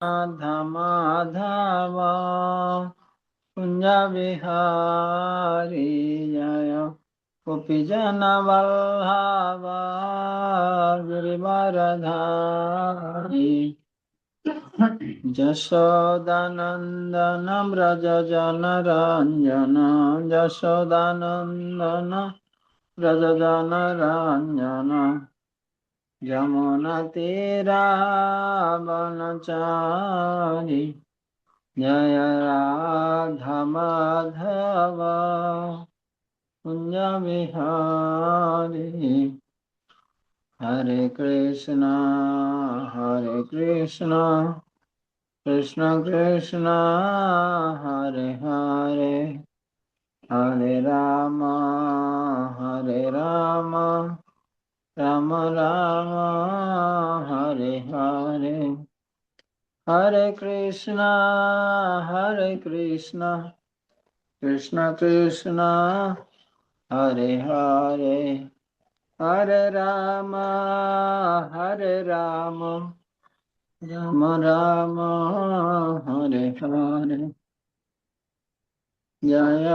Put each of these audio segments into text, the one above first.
राधा माधव कुंज बिहारी जय गोपी जन वल्लभ गिरिवरधारी जशोदानंदन व्रज जन रंजन जशोदानंदन व्रज जन रंजन यमुना तीरावनचारी जय राधा माधव कुंज बिहारी हरे कृष्णा कृष्ण कृष्ण हरे हरे हरे राम राम राम हरे हरे हरे कृष्णा कृष्ण कृष्ण हरे हरे हरे राम राम राम हरे हरे जय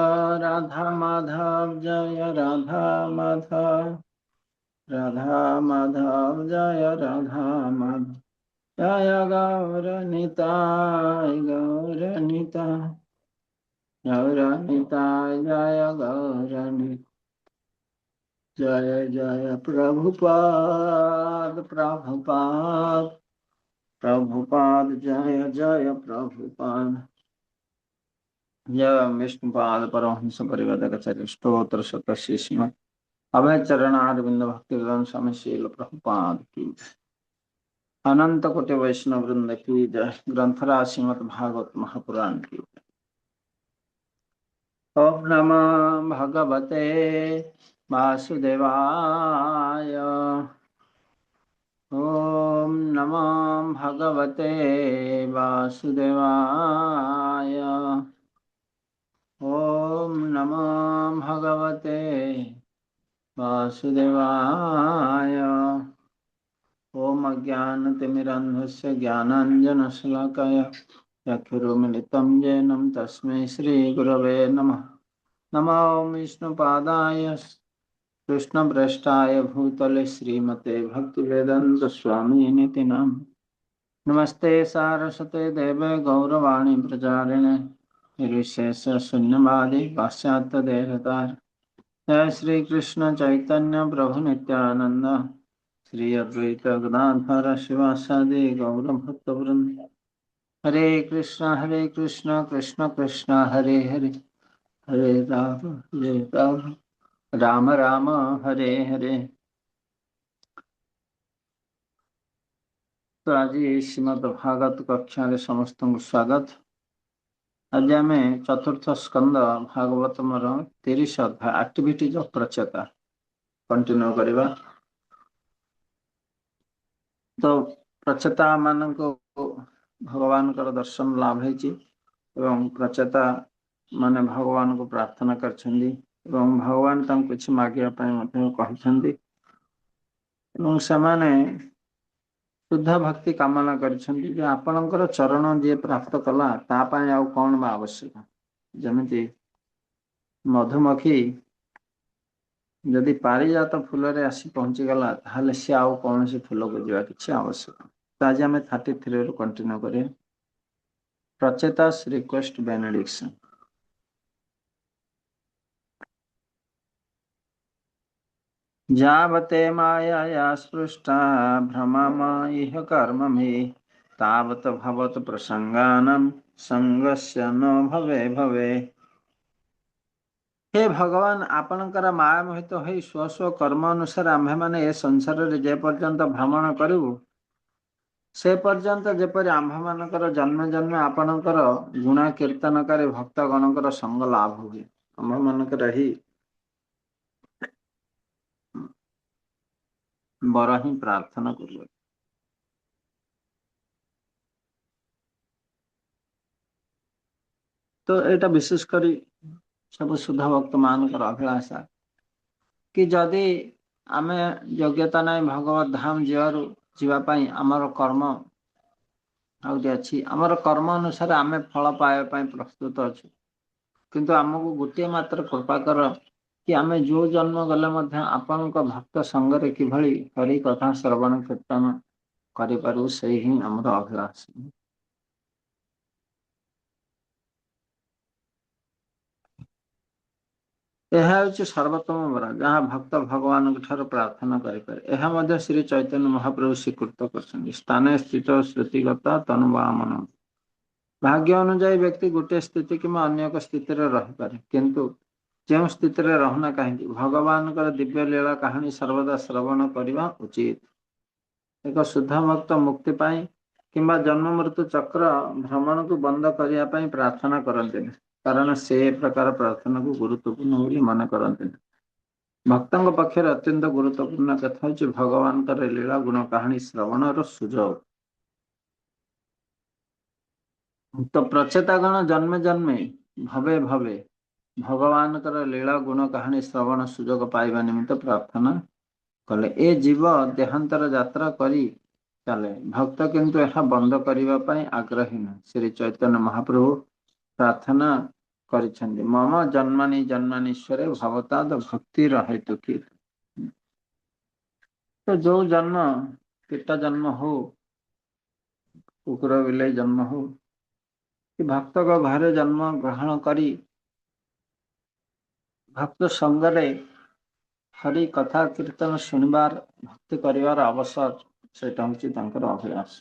राधा माधव जय राधा माधव राधा माधव जय राधा माधव जय गौर निताय जय गौर जय जय प्रभुपाद जय जय प्रभुपाद जय विष्णुपाद परमहंस परिवदकचर्य स्तोत्र शतशिष्म अभय चरणारविंद भक्ति स्वामी शील प्रभुपाद की अनंत कोटि वैष्णव वृंद की जय ग्रंथराज श्रीमद् भागवत महापुराण की ओम नमः भगवते वासुदेवाय ओम नमः भगवते वासुदेवाय ओम नमः भगवते वासुदेवाय ओम अज्ञानतिमिरन्धस्य ज्ञानाञ्जनशलाकया चक्षुरुमिलितं येन तस्मै श्रीगुरवे नमः नमो विष्णुपादाय कृष्णप्रेष्ठाय भूतले श्रीमते भक्तिवेदान्त स्वामिनिति नाम नमस्ते सारस्वते देवे गौरवाणी प्रचारिणे निर्विशेष शून्यवादी पाश्चात्य देवतार जय श्री कृष्ण चैतन्य प्रभु नित्यानंद श्री अद्वैत गदाधर शिवासादि गौर भक्तवृंद हरे कृष्ण कृष्ण कृष्ण हरे हरे हरे राम राम राम हरे हरे। तो आज श्रीमद् भागवत कक्षा रे समस्त को स्वागत। आज आम चतुर्थ स्कंद भागवतमर 30 अध्याय एक्टिविटीज ऑफ प्रचेता कंटिन्यू करवा। तो प्रचेता मान को भगवान का दर्शन लाभ है प्रचेता माने भगवान को प्रार्थना करछंदी एवं भगवान तम कुछ मागिया कहते शुद्ध भक्ति कामना करछंदी जे आपणकर चरण जे प्राप्त कला ता पय आ कोन बा आवश्यक जमिति मधुमक्खी जदि पारिजात फूल रे आसी पहुंची गला ताले से आउ कौन से फूल को जीवा किछि आवश्यक। तो आज हमें 33 रो कंटिन्यू करें। प्रचेतास रिक्वेस्ट बेनेडिक्शन। जावते माया स्पृष्टा भ्रममाइह कर्म मे तावत भवत प्रसंगानम संगस्य न भवे भवे। हे भगवान आपणकर माया मोहित होई स्व स्व कर्म अनुसार आम्भे माने ए संसार रे जे पर्यंत भ्रमण करू से पर्यंत जेपरि आम्भ मानकर जन्म जन्म आपणकर गुणा कीर्तनकारी भक्त गणकर संग लाभ हुए आम्भ मानकर ही बर ही प्रार्थना करू। तो एटा विशेष करी सब शुद्ध भक्त मानकर अभिलाषा कि जदि आमे योग्यता नहीं भगवत धाम जीवारु जीवा पाई आमर कर्म ଆଉ ଗୋଟେ ଅଛି ଆମର କର୍ମ ଅନୁସାରେ ଆମେ ଫଳ ପାଇବା ପାଇଁ ପ୍ରସ୍ତୁତ ଅଛୁ, କିନ୍ତୁ ଆମକୁ ଗୋଟିଏ ମାତ୍ର କୃପା କର କି ଆମେ ଯୋଉ ଜନ୍ମ ଗଲେ ମଧ୍ୟ ଆପଣଙ୍କ ଭକ୍ତ ସଙ୍ଗରେ କିଭଳି ହରି କଥା ଶ୍ରବଣ କୀର୍ତ୍ତନ କରିପାରିବୁ, ସେଇ ହିଁ ଆମର ଅଭିଳାଷ। ଏହା ହେଉଛି ସର୍ବୋତ୍ତମ ବର, ଯାହା ଭକ୍ତ ଭଗବାନଙ୍କ ଠାରୁ ପ୍ରାର୍ଥନା କରିପାରେ। ଏହା ମଧ୍ୟ ଶ୍ରୀ ଚୈତନ୍ୟ ମହାପ୍ରଭୁ ସ୍ୱୀକୃତ କରିଛନ୍ତି। ସ୍ଥାନେ ସ୍ଥିତ ଶ୍ରୁତିଗତ ତନୁବାମନ। ଭାଗ୍ୟ ଅନୁଯାୟୀ ବ୍ୟକ୍ତି ଗୋଟିଏ ସ୍ଥିତି କିମ୍ବା ଅନ୍ୟ ଏକ ସ୍ଥିତିରେ ରହିପାରେ, କିନ୍ତୁ ଯେଉଁ ସ୍ଥିତିରେ ରହୁନା କାହିଁକି ଭଗବାନଙ୍କର ଦିବ୍ୟ ଲୀଳା କାହାଣୀ ସର୍ବଦା ଶ୍ରବଣ କରିବା ଉଚିତ। ଏକ ଶୁଦ୍ଧ ଭକ୍ତ ମୁକ୍ତି ପାଇଁ କିମ୍ବା ଜନ୍ମ ମୃତ୍ୟୁ ଚକ୍ର ଭ୍ରମଣକୁ ବନ୍ଦ କରିବା ପାଇଁ ପ୍ରାର୍ଥନା କରନ୍ତିନି, କାରଣ ସେ ପ୍ରକାର ପ୍ରାର୍ଥନାକୁ ଗୁରୁତ୍ୱପୂର୍ଣ୍ଣ ବୋଲି ମନେ କରନ୍ତିନି। ଭକ୍ତଙ୍କ ପକ୍ଷରେ ଅତ୍ୟନ୍ତ ଗୁରୁତ୍ୱପୂର୍ଣ୍ଣ କଥା ହେଉଛି ଭଗବାନଙ୍କର ଲୀଳା ଗୁଣ କାହାଣୀ ଶ୍ରବଣର ସୁଯୋଗ। ତ ପ୍ରଚେତାଗଣ ଜନ୍ମେ ଜନ୍ମେ ଭବେ ଭବେ ଭଗବାନଙ୍କର ଲୀଳା ଗୁଣ କାହାଣୀ ଶ୍ରବଣ ସୁଯୋଗ ପାଇବା ନିମିତ୍ତ ପ୍ରାର୍ଥନା କଲେ। ଏ ଜୀବ ଦେହାନ୍ତର ଯାତ୍ରା କରି ଚାଲେ, ଭକ୍ତ କିନ୍ତୁ ଏହା ବନ୍ଦ କରିବା ପାଇଁ ଆଗ୍ରହୀ ନୁହେଁ। ଶ୍ରୀ ଚୈତନ୍ୟ ମହାପ୍ରଭୁ ପ୍ରାର୍ଥନା କରିଛନ୍ତି, ମମ ଜନ୍ମାନି ଜନ୍ମାନୀଶ୍ୱରେ ଭବତାଦ ଭକ୍ତି ହେତୁ କି। ତ ଯୋଉ ଜନ୍ମ କୀଟ ଜନ୍ମ ହଉ, କୁକୁର ବିଲେଇ ଜନ୍ମ ହଉ, କି ଭକ୍ତଙ୍କ ଘରେ ଜନ୍ମ ଗ୍ରହଣ କରି ଭକ୍ତ ସଙ୍ଗରେ ହରି କଥା କୀର୍ତ୍ତନ ଶୁଣିବାର ଭକ୍ତି କରିବାର ଅବସର, ସେଇଟା ହେଉଛି ତାଙ୍କର ଅଭିଳାଷ।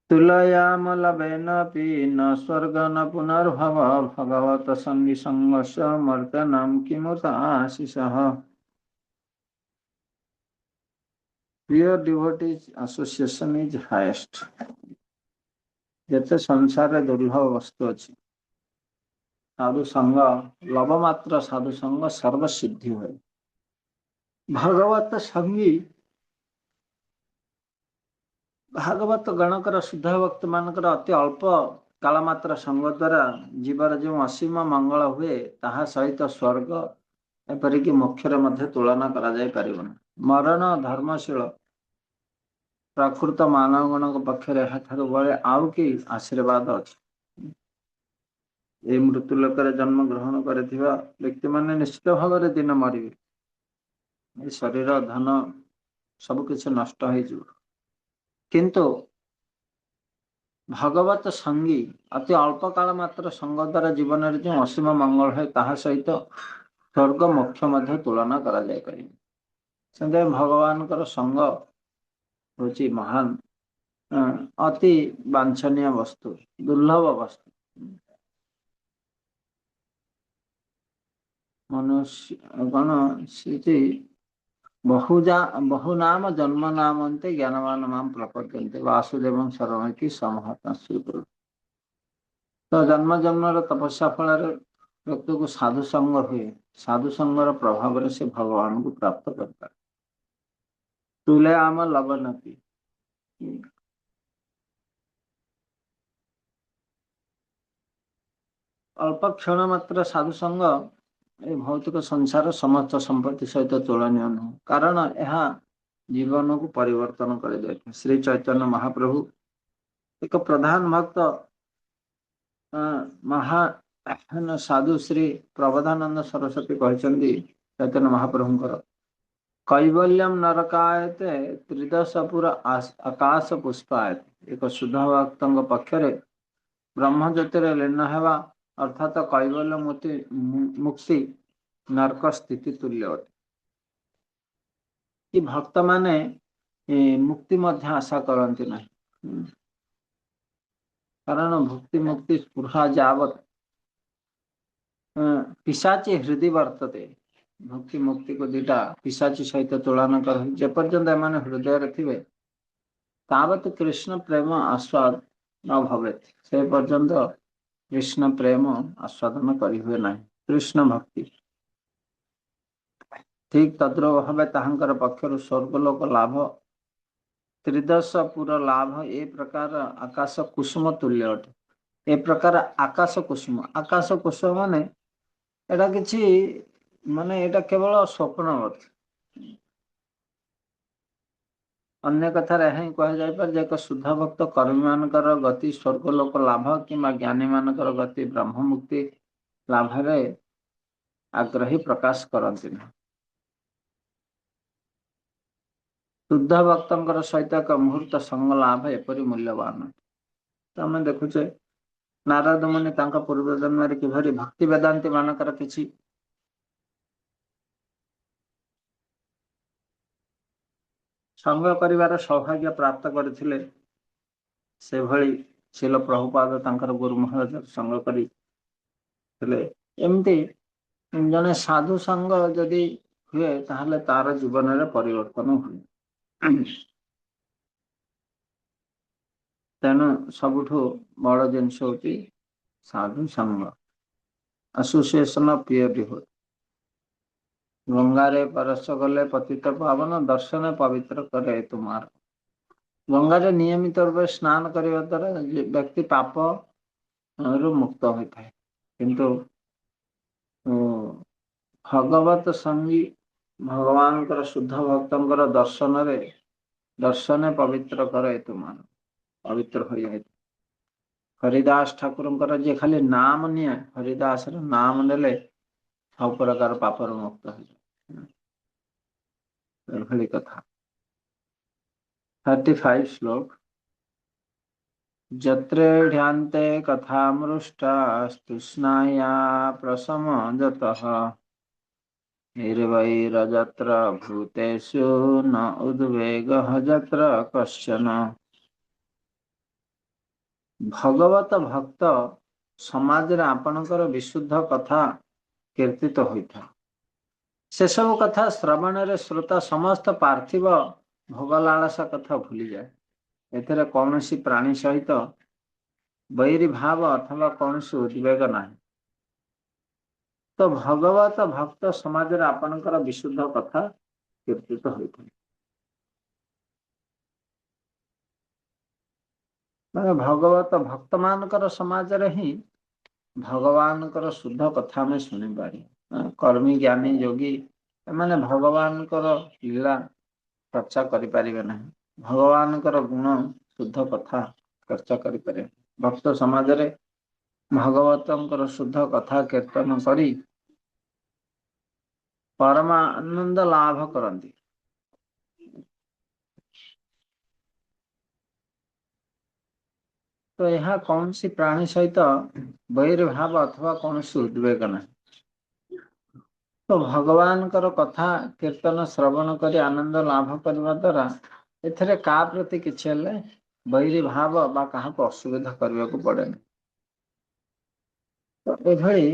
ତୁଲୟାମ ଲବେନ ପି ନ ସ୍ୱର୍ଗ ନ ପୁନର୍ଭବ ଭଗବତ ସଙ୍ଗୀ ସଂଗସ ମର୍ତ୍ତ୍ୟନମ୍ କିମୁତ ଆଶିଷଃ। Pure devotees association is highest. ଯେତେ ସଂସାରରେ ଦୁର୍ଲଭ ବସ୍ତୁ ଅଛି, ସାଧୁ ସଙ୍ଗ ଲବ ମାତ୍ର ସାଧୁ ସଙ୍ଗ ସର୍ବସିଦ୍ଧି ହୁଏ। ଭାଗବତ ସଙ୍ଗୀ ଭାଗବତ ଗଣଙ୍କର ଶୁଦ୍ଧ ଭକ୍ତ ମାନଙ୍କର ଅତି ଅଳ୍ପ କାଳ ମାତ୍ର ସଙ୍ଗ ଦ୍ୱାରା ଜୀବର ଯେଉଁ ଅସୀମ ମଙ୍ଗଳ ହୁଏ, ତାହା ସହିତ ସ୍ୱର୍ଗ ଏପରିକି ମୋକ୍ଷରେ ମଧ୍ୟ ତୁଳନା କରାଯାଇ ପାରିବନି। ମରଣ ଧର୍ମଶୀଳ ପ୍ରକୃତ ମାନବଗଣଙ୍କ ପକ୍ଷରେ ଏହାଠାରୁ ବଳେ ଆଉ କି ଆଶୀର୍ବାଦ ଅଛି। ଏହି ମୃତ୍ୟୁ ଲୋକରେ ଜନ୍ମ ଗ୍ରହଣ କରିଥିବା ବ୍ୟକ୍ତିମାନେ ନିଶ୍ଚିତ ଭାବରେ ଦିନ ମରିବେ। ଏ ଶରୀର ଧନ ସବୁ କିଛି ନଷ୍ଟ ହେଇଯିବ, କିନ୍ତୁ ଭଗବତ ସଙ୍ଗୀ ଅତି ଅଳ୍ପ କାଳ ମାତ୍ର ସଙ୍ଗ ଦ୍ୱାରା ଜୀବନରେ ଯେଉଁ ଅସୀମ ମଙ୍ଗଳ ହୁଏ, ତାହା ସହିତ ସ୍ୱର୍ଗ ମୋକ୍ଷ ମଧ୍ୟ ତୁଳନା କରାଯାଇ ପାରିବ। ସେମିତି ଭଗବାନଙ୍କର ସଙ୍ଗ ହେଉଛି ମହାନ ଅତି ବାଞ୍ଛନୀୟ ବସ୍ତୁ, ଦୁର୍ଲଭ ବସ୍ତୁ। ମନୁଷ୍ୟ ଗଣ ସ୍ଥିତି ବହୁ ନାମ ଜନ୍ମ ନାମନ୍ତେ ଜ୍ଞାନବାନ ମାମ ପ୍ରପଦ୍ୟନ୍ତେ ବାସୁଦେବଂ ସର୍ବମିତି ସମହତା ସୁବ୍ରତ। ତ ଜନ୍ମ ଜନ୍ମର ତପସ୍ୟା ଫଳରେ ବ୍ୟକ୍ତିକୁ ସାଧୁ ସଙ୍ଗ ହୁଏ, ସାଧୁ ସଙ୍ଗର ପ୍ରଭାବରେ ସେ ଭଗବାନଙ୍କୁ ପ୍ରାପ୍ତ କରିପାରେ। ତୁଲେ ଆମ ଲବନତି। ଅଳ୍ପ କ୍ଷଣ ମାତ୍ର ସାଧୁ ସଙ୍ଗ ଏ ଭୌତିକ ସଂସାର ସମସ୍ତ ସମ୍ପତ୍ତି ସହିତ ତୁଳନୀୟ ନୁହେଁ, କାରଣ ଏହା ଜୀବନକୁ ପରିବର୍ତ୍ତନ କରିଯାଇଥାଏ। ଶ୍ରୀ ଚୈତନ୍ୟ ମହାପ୍ରଭୁ ଏକ ପ୍ରଧାନ ଭକ୍ତ ମହା ସାଧୁ ଶ୍ରୀ ପ୍ରବୋଧାନନ୍ଦ ସରସ୍ୱତୀ କହିଛନ୍ତି ଚୈତନ୍ୟ ମହାପ୍ରଭୁଙ୍କର କୈବଲ୍ୟମ ନରକାୟତେ ତ୍ରିଦଶ ପୁର ଆକାଶ ପୁଷ୍ପାୟତେ। ଏକ ଶୁଦ୍ଧ ଭକ୍ତଙ୍କ ପକ୍ଷରେ ବ୍ରହ୍ମ ଜ୍ୟୋତିରେ ଲୀନ ହେବା ଅର୍ଥାତ କୈବଲ୍ୟ ମୁକ୍ତି ନର୍କ ସ୍ଥିତି ତୁଲ୍ୟ ଅଟେ। କି ଭକ୍ତ ମାନେ ମୁକ୍ତି ମଧ୍ୟ ଆଶା କରନ୍ତି ନାହିଁ, କାରଣ ଭକ୍ତି ମୁକ୍ତି ସ୍ପୃହା ଯାବତ୍ ପିଶାଚି ହୃଦୟ ବର୍ତ୍ତତେ। ଭକ୍ତି ମୁକ୍ତିକୁ ଦିଟା ପିଶାଚି ସହିତ ତୁଳନା କର, ଯେପର୍ଯ୍ୟନ୍ତ ଏମାନେ ହୃଦୟରେ ଥିବେ ତାବତ୍ କୃଷ୍ଣ ପ୍ରେମ ଆସ୍ୱାଦ ନ ଭବେତ୍, ସେ ପର୍ଯ୍ୟନ୍ତ କୃଷ୍ଣ ପ୍ରେମ ଆସ୍ୱାଦନ କରିହୁଏ ନାହିଁ। କୃଷ୍ଣ ଭକ୍ତି ଠିକ ତଦ୍ରୂପ ଭାବେ ତାହାଙ୍କର ପକ୍ଷରୁ ସ୍ୱର୍ଗଲୋକ ଲାଭ ତ୍ରିଦଶ ପୁର ଲାଭ ଏ ପ୍ରକାର ଆକାଶ କୁସୁମ ତୁଲ୍ୟ ଅଟେ। ଏ ପ୍ରକାର ଆକାଶ କୁସୁମ ମାନେ ଏଇଟା କିଛି ମାନେ ଏଇଟା କେବଳ ସ୍ୱପ୍ନ ଅଟେ। अन्य कथार यह कहुपर एक शुद्ध भक्त कर्मी मानकर गति स्वर्गलोक लाभ कि ज्ञानी मानकर गति ब्रह्म मुक्ति लाभ आग्रही प्रकाश करती ना। शुद्ध भक्तर सहित एक मुहूर्त संग लाभ एपरी मूल्यवान। तो आम देखुचे नारद मुनि पूर्व जन्म किभली भक्ति वेदांती मानकर किछि संग करिवार सौभाग्य प्राप्त करथिले। से भली शिल प्रभुपाद तांकर गुरु महाराज संग करी एमती जने साधु संग जदि हुए ताहले तार जीवन में परिवर्तन हुए। तेणु सबुठु बड़ जिनस होती साधु संग एसोसिएशन ऑफ पियरहुड। गंगारे परस गले पतित पावन दर्शन पवित्र करे तुम्हार। गंगारे नियमित रूप से स्नान करने द्वारा व्यक्ति पाप रु मुक्त होता है, किंतु भगवत संगी भगवान शुद्ध भक्तर दर्शन पवित्र करे तुम पवित्र हो जाए। हरिदास ठाकुर जी खाली नाम निये, हरिदास नाम नेले सब प्रकार पापर मुक्त हो जाए कथा। 35 श्लोक। जत्रे ढ्यांते कथामृष्टा स्तुष्णाया प्रसमजतः निर्वैरजत्र भूतेषु न उद्वेगः जत्र कश्चन। भगवत भक्त समाज रे आपणकर विशुद्ध कथा कीर्तित होता। से सब कथा श्रवण रे श्रोता समस्त पार्थिव भोगलालसा कथा भूली जाए। एथरे कौनसी प्राणी सहित बैरी भाव अथवा कौनसी उद्वेग नहीं। तो भगवत भक्त समाज रे आपणकर विशुद्ध कथा कीर्तित होता। माने भगवत भक्त मानकर समाज रे ही भगवान कर शुद्ध कथा में शुणी पारी। कर्मी ज्ञानी योगी माने भगवान कर लीला चर्चा करि परिबे नहीं। भगवान कर गुण शुद्ध कथा चर्चा करि पारे। भक्त समाज रे भगवतंकर शुद्ध कथा कीर्तन करी परमानंद लाभ करती। तो यह कौन सी प्राणी सहित वैरभाव अथवा कौन सी उद्वेग नहीं। तो भगवान कर कथा कीर्तन श्रवण करी आनंद लाभ करने द्वारा एथरे का प्रति किछि हेले वैरी भाव बा कहा को असुविधा करने को पड़े। तो एभली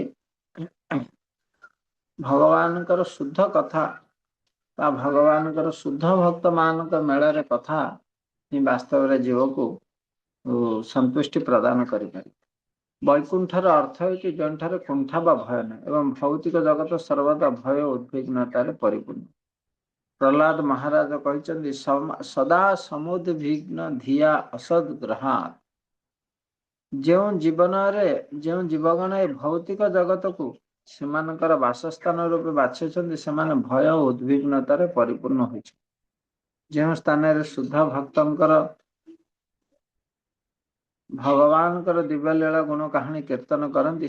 भगवान कर शुद्ध कथा बा भगवान कर शुद्ध भक्त मान मेल रे कथा ही वास्तव रे जीव को संतुष्टि प्रदान करि पारे। वैकुंठर अर्थ है कि जोठारे कुंठा बा भय न एवं भौतिक जगत सर्वदा भय उद्विग्नतार परिपूर्ण। प्रहलाद महाराज कहते सदा समुद्विग्न धिया असद्ग्रहा। जो जीवन जो जीवगण ए भौतिक जगत को सेमानकर वासस्थान रूपे बाछिଛନ୍ତି ସେମାନେ भय उद्विग्नतार परिपूर्ण होइछ। जो स्थान रे शुद्ध भक्तंकर भगवान दिव्य लीला गुण कहानी कीर्तन करती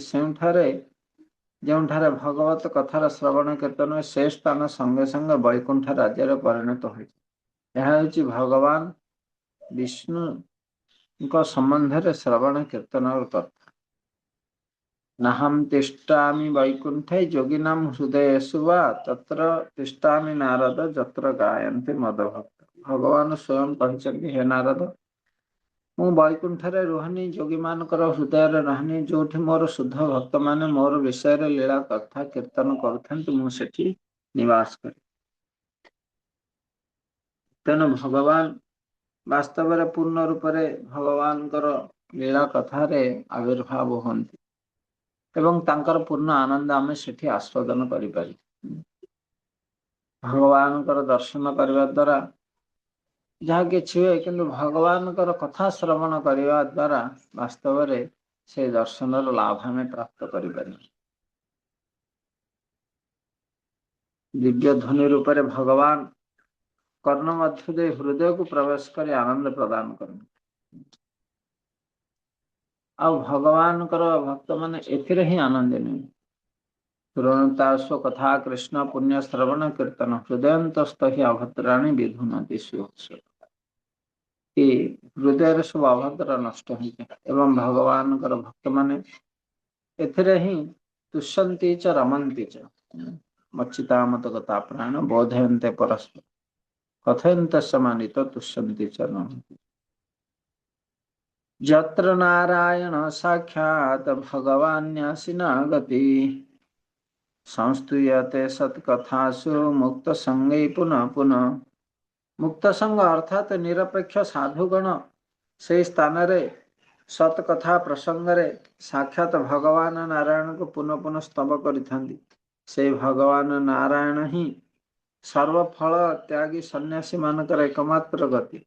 जोठारे भगवत कथार श्रवण कीर्तन से स्थान संगे संगे वैकुंठ राज्य परिणत हो। भगवान विष्णु संबंध रे श्रवण कीर्तन कथा। नाहम तिष्ठामि वैकुंठे योगिनाम हृदयेषु वा तत्र तिष्ठामि नारद जत्र गायन्ति मदभक्त। भगवान स्वयं कहते हे नारद मु वैकुंठरे रुहनी योगी मानकर हृदय रहनी जोठी मोर शुद्ध भक्त माने मोर विषय लीला कथा कीर्तन करथंत मु सेठी निवास करे। तेणु भगवान वास्तव रे पूर्ण रूप रे भगवान लीला कथा रे आविर्भाव होती एवं तांकर पूर्ण आनंद आमे सेठी आस्वादन करि पारि। भगवान दर्शन करने द्वारा जहाँ किसी हुए किंतु भगवान कथा श्रवण करने द्वारा वास्तव रे से दर्शन लाभ हमें प्राप्त करें। दिव्य ध्वनि रूप भगवान कर्ण मध्य दे हृदय को प्रवेश कर आनंद प्रदान करते। आ भगवान भक्त माने एथिरे ही आनंद नहीं। तुरंता स्व कथा कृष्ण पुण्य श्रवण कीर्तन हृदयंतस्थ ही अभद्राणी विधुनति कि हृदय सब अभद्र नष्ट हो एवं भगवान भक्त माने एथिरे ही तुष्यन्ति च रमन्ति च मच्चितामत गता प्राण बोधयन्ते परस्पर कथयन्ते समानित तुष्यन्ति च रमन्ति। यत्र नारायण साक्षात् भगवान्यासिना गति संस्तूयते सत्कथासु मुक्त संगे पुनः पुनः। मुक्त संग अर्थात निरपेक्ष साधुगण से स्थान रे सत्कथा प्रसंग रे साक्षात भगवान नारायण को पुनः पुनः स्तव करिथांती। से भगवान नारायण ही सर्वफल त्यागी सन्यासी मानकर एकमात्र गति।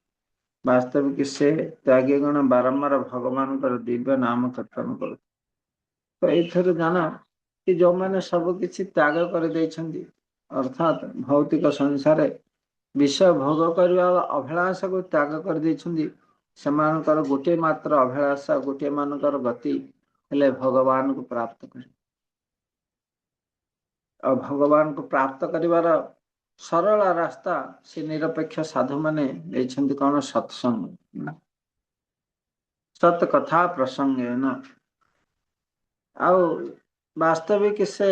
वास्तविक से त्यागी गण बारंबार भगवान दिव्य नाम कीर्तन कर। तो एथर जाना कि जो मैंने सब किछि त्याग कर देछंती अर्थात भौतिक संसार विषय भोग करने अभिलाषा को त्याग कर देछंती सेमानकर गोटे मात्र अभिलाषा गोटे मानकर गति हेले भगवान को प्राप्त कर। और भगवान को प्राप्त करिवार सरल रास्ता से निरपेक्ष साधु माने देछंती कौन सत्संग सत कथा प्रसंग न आउ वास्तविक से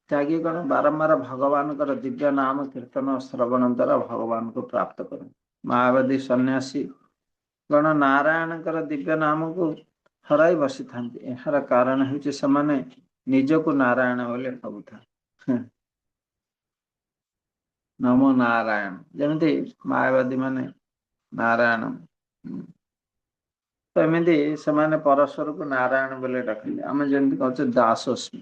त्यागी गण बारंबार भगवान दिव्य नाम कीर्तन श्रवण द्वारा भगवान को प्राप्त कर। मायावादी सन्यासी गण नारायण दिव्य नाम को हराई बसी था। यार कारण हूँ से निज को नारायण बोले भावुता नमो नारायण जमी मायावादी माने नारायण तो एमती से परस्पर को नारायण बोले डाकते आम जमी कहे दासस्मी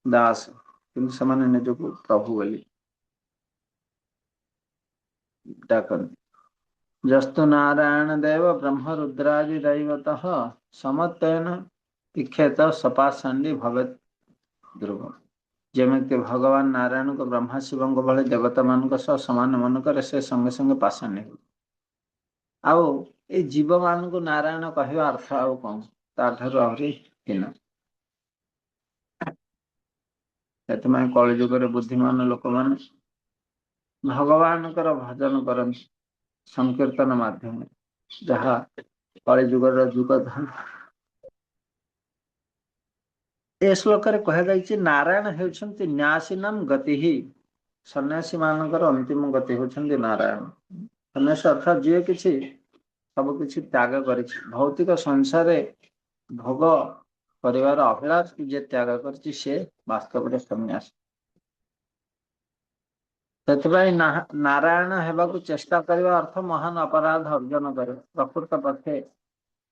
दास किंतु से निज को प्रभु बोली डाकती। जस्तु नारायण देव ब्रह्म रुद्रादि दैवतः समत्वेन इक्षेत सपाषांडी भवेत ध्रुव। जमिति भगवान नारायण को ब्रह्मा शिव भले देवता मान समान मन करे से संगे संगे पाषाणी हो। आउ ए जीव मान को नारायण कहवा अर्थ आउ कौन ताठारु आहरी हीन। से कलिजुग बुद्धिमान लोक मान भगवान भजन करती संकीर्तन माध्यम जहाँ कलिजुगर जुग धन। ए श्लोक कहुई नारायण होती न्यासीनाम गति ही सन्यासी मानकर अंतिम गति होती नारायण। सन्यासी अर्थात जी किसी सब किसी त्याग कर भौतिक संसार भोग परिवार अभिलाष जे त्याग कर वास्तव में सन्यासी। नारायण होगा चेष्टा करने अर्थ महान अपराध अर्जन करे प्रकृत पक्षे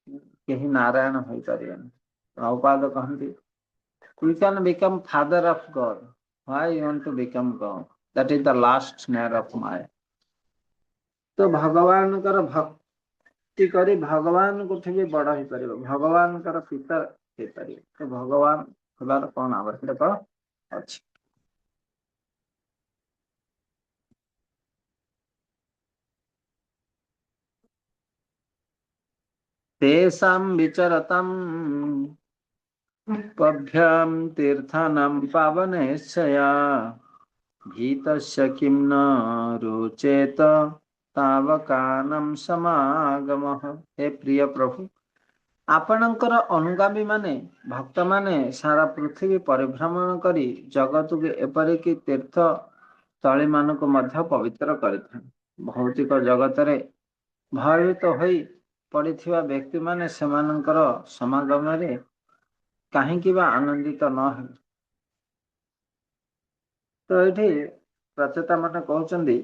कहीं नारायण हो पारे। प्रभुपाद कहते you can become father of God. Why you want to become God? That is the last snare of Maya. तो भगवान भक्ति करी भगवान को भी बड़ा ही पारे भगवान पिता हो पारे। तो भगवान होबार कौन आवश्यक अच्छी। तेषां विचरतं पभ्यां तीर्थानां पावनेशया भीतस्य किं न रोचेत तावकानं समागमः। हे प्रिय प्रभु आपणकर अनुगामी माने भक्त माने सारा पृथ्वी परिभ्रमण करी जगत को एपरिक तीर्थ स्थली मान को मध्य पवित्र करते। भौतिक जगत रे भयभीत होई पड़िथिबा व्यक्ति माने सेमानकर समागम रे कहीं आनंदित न हो। तो ये प्रचेता माने कहउचंदी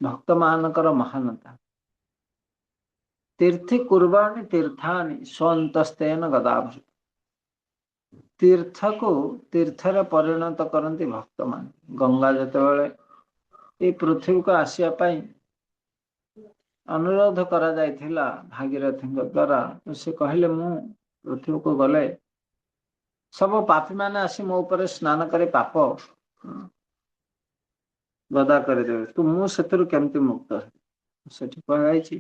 भक्त मानकर महानता तीर्थी कुर्बाणी तीर्थानि स्वंतस्तेन गदाभ। तीर्थ को तीर्थरे परिणत करती भक्त मान। गंगा जितेबाला ये पृथ्वी को आसिया पाई अनुरोध करा जायथिला भागीरथी द्वारा तो से कहले मु पृथ्वी को गले सब पापी माने आसी मो ऊपर स्नान करे पाप ଗଦା କରିଦେବେ ତୁ ମୁଁ ସେଥିରୁ କେମିତି ମୁକ୍ତ ହେବି। ସେଠି କୁହାଯାଇଛି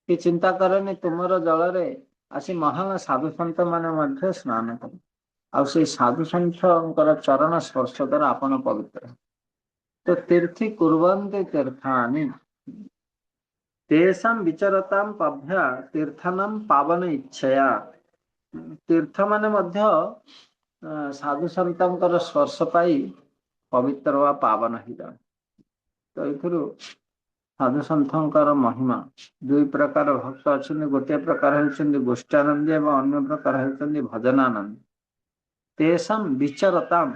କି ଚିନ୍ତା କରନି ତୁମର ଜଳରେ ଆସି ମହାନ ସାଧୁ ସନ୍ଥ ମାନେ ମଧ୍ୟ ସ୍ନାନ କଲେ। ଆଉ ସେଇ ସାଧୁ ସନ୍ଥଙ୍କର ଚରଣ ସ୍ପର୍ଶ ଦ୍ୱାରା ଆପଣ ପବିତ୍ର। ତ ତୀର୍ଥି କୁର୍ବନ୍ତି ତୀର୍ଥାନି ତେଷାଂ ବିଚରତାಂ ପଭ୍ୟା ତୀର୍ଥାନାଂ ପାବନ ଇଚ୍ଛୟା। ତୀର୍ଥ ମାନେ ମଧ୍ୟ ସାଧୁ ସନ୍ତଙ୍କର ସ୍ପର୍ଶ ପାଇ ପବିତ୍ର ବା ପାବନ ହେଇଯାଏ। ତ ଏଥିରୁ ସାଧୁସନ୍ଥଙ୍କର ମହିମା ଦୁଇ ପ୍ରକାର ଭକ୍ତ ଅଛନ୍ତି। ଗୋଟିଏ ପ୍ରକାର ହେଉଛନ୍ତି ଗୋଷ୍ଠାନନ୍ଦୀ ଏବଂ ଅନ୍ୟ ପ୍ରକାର ହେଉଛନ୍ତି ଭଜନାନନ୍ଦୀ। ତେଷାଂ ବିଚରତାମ୍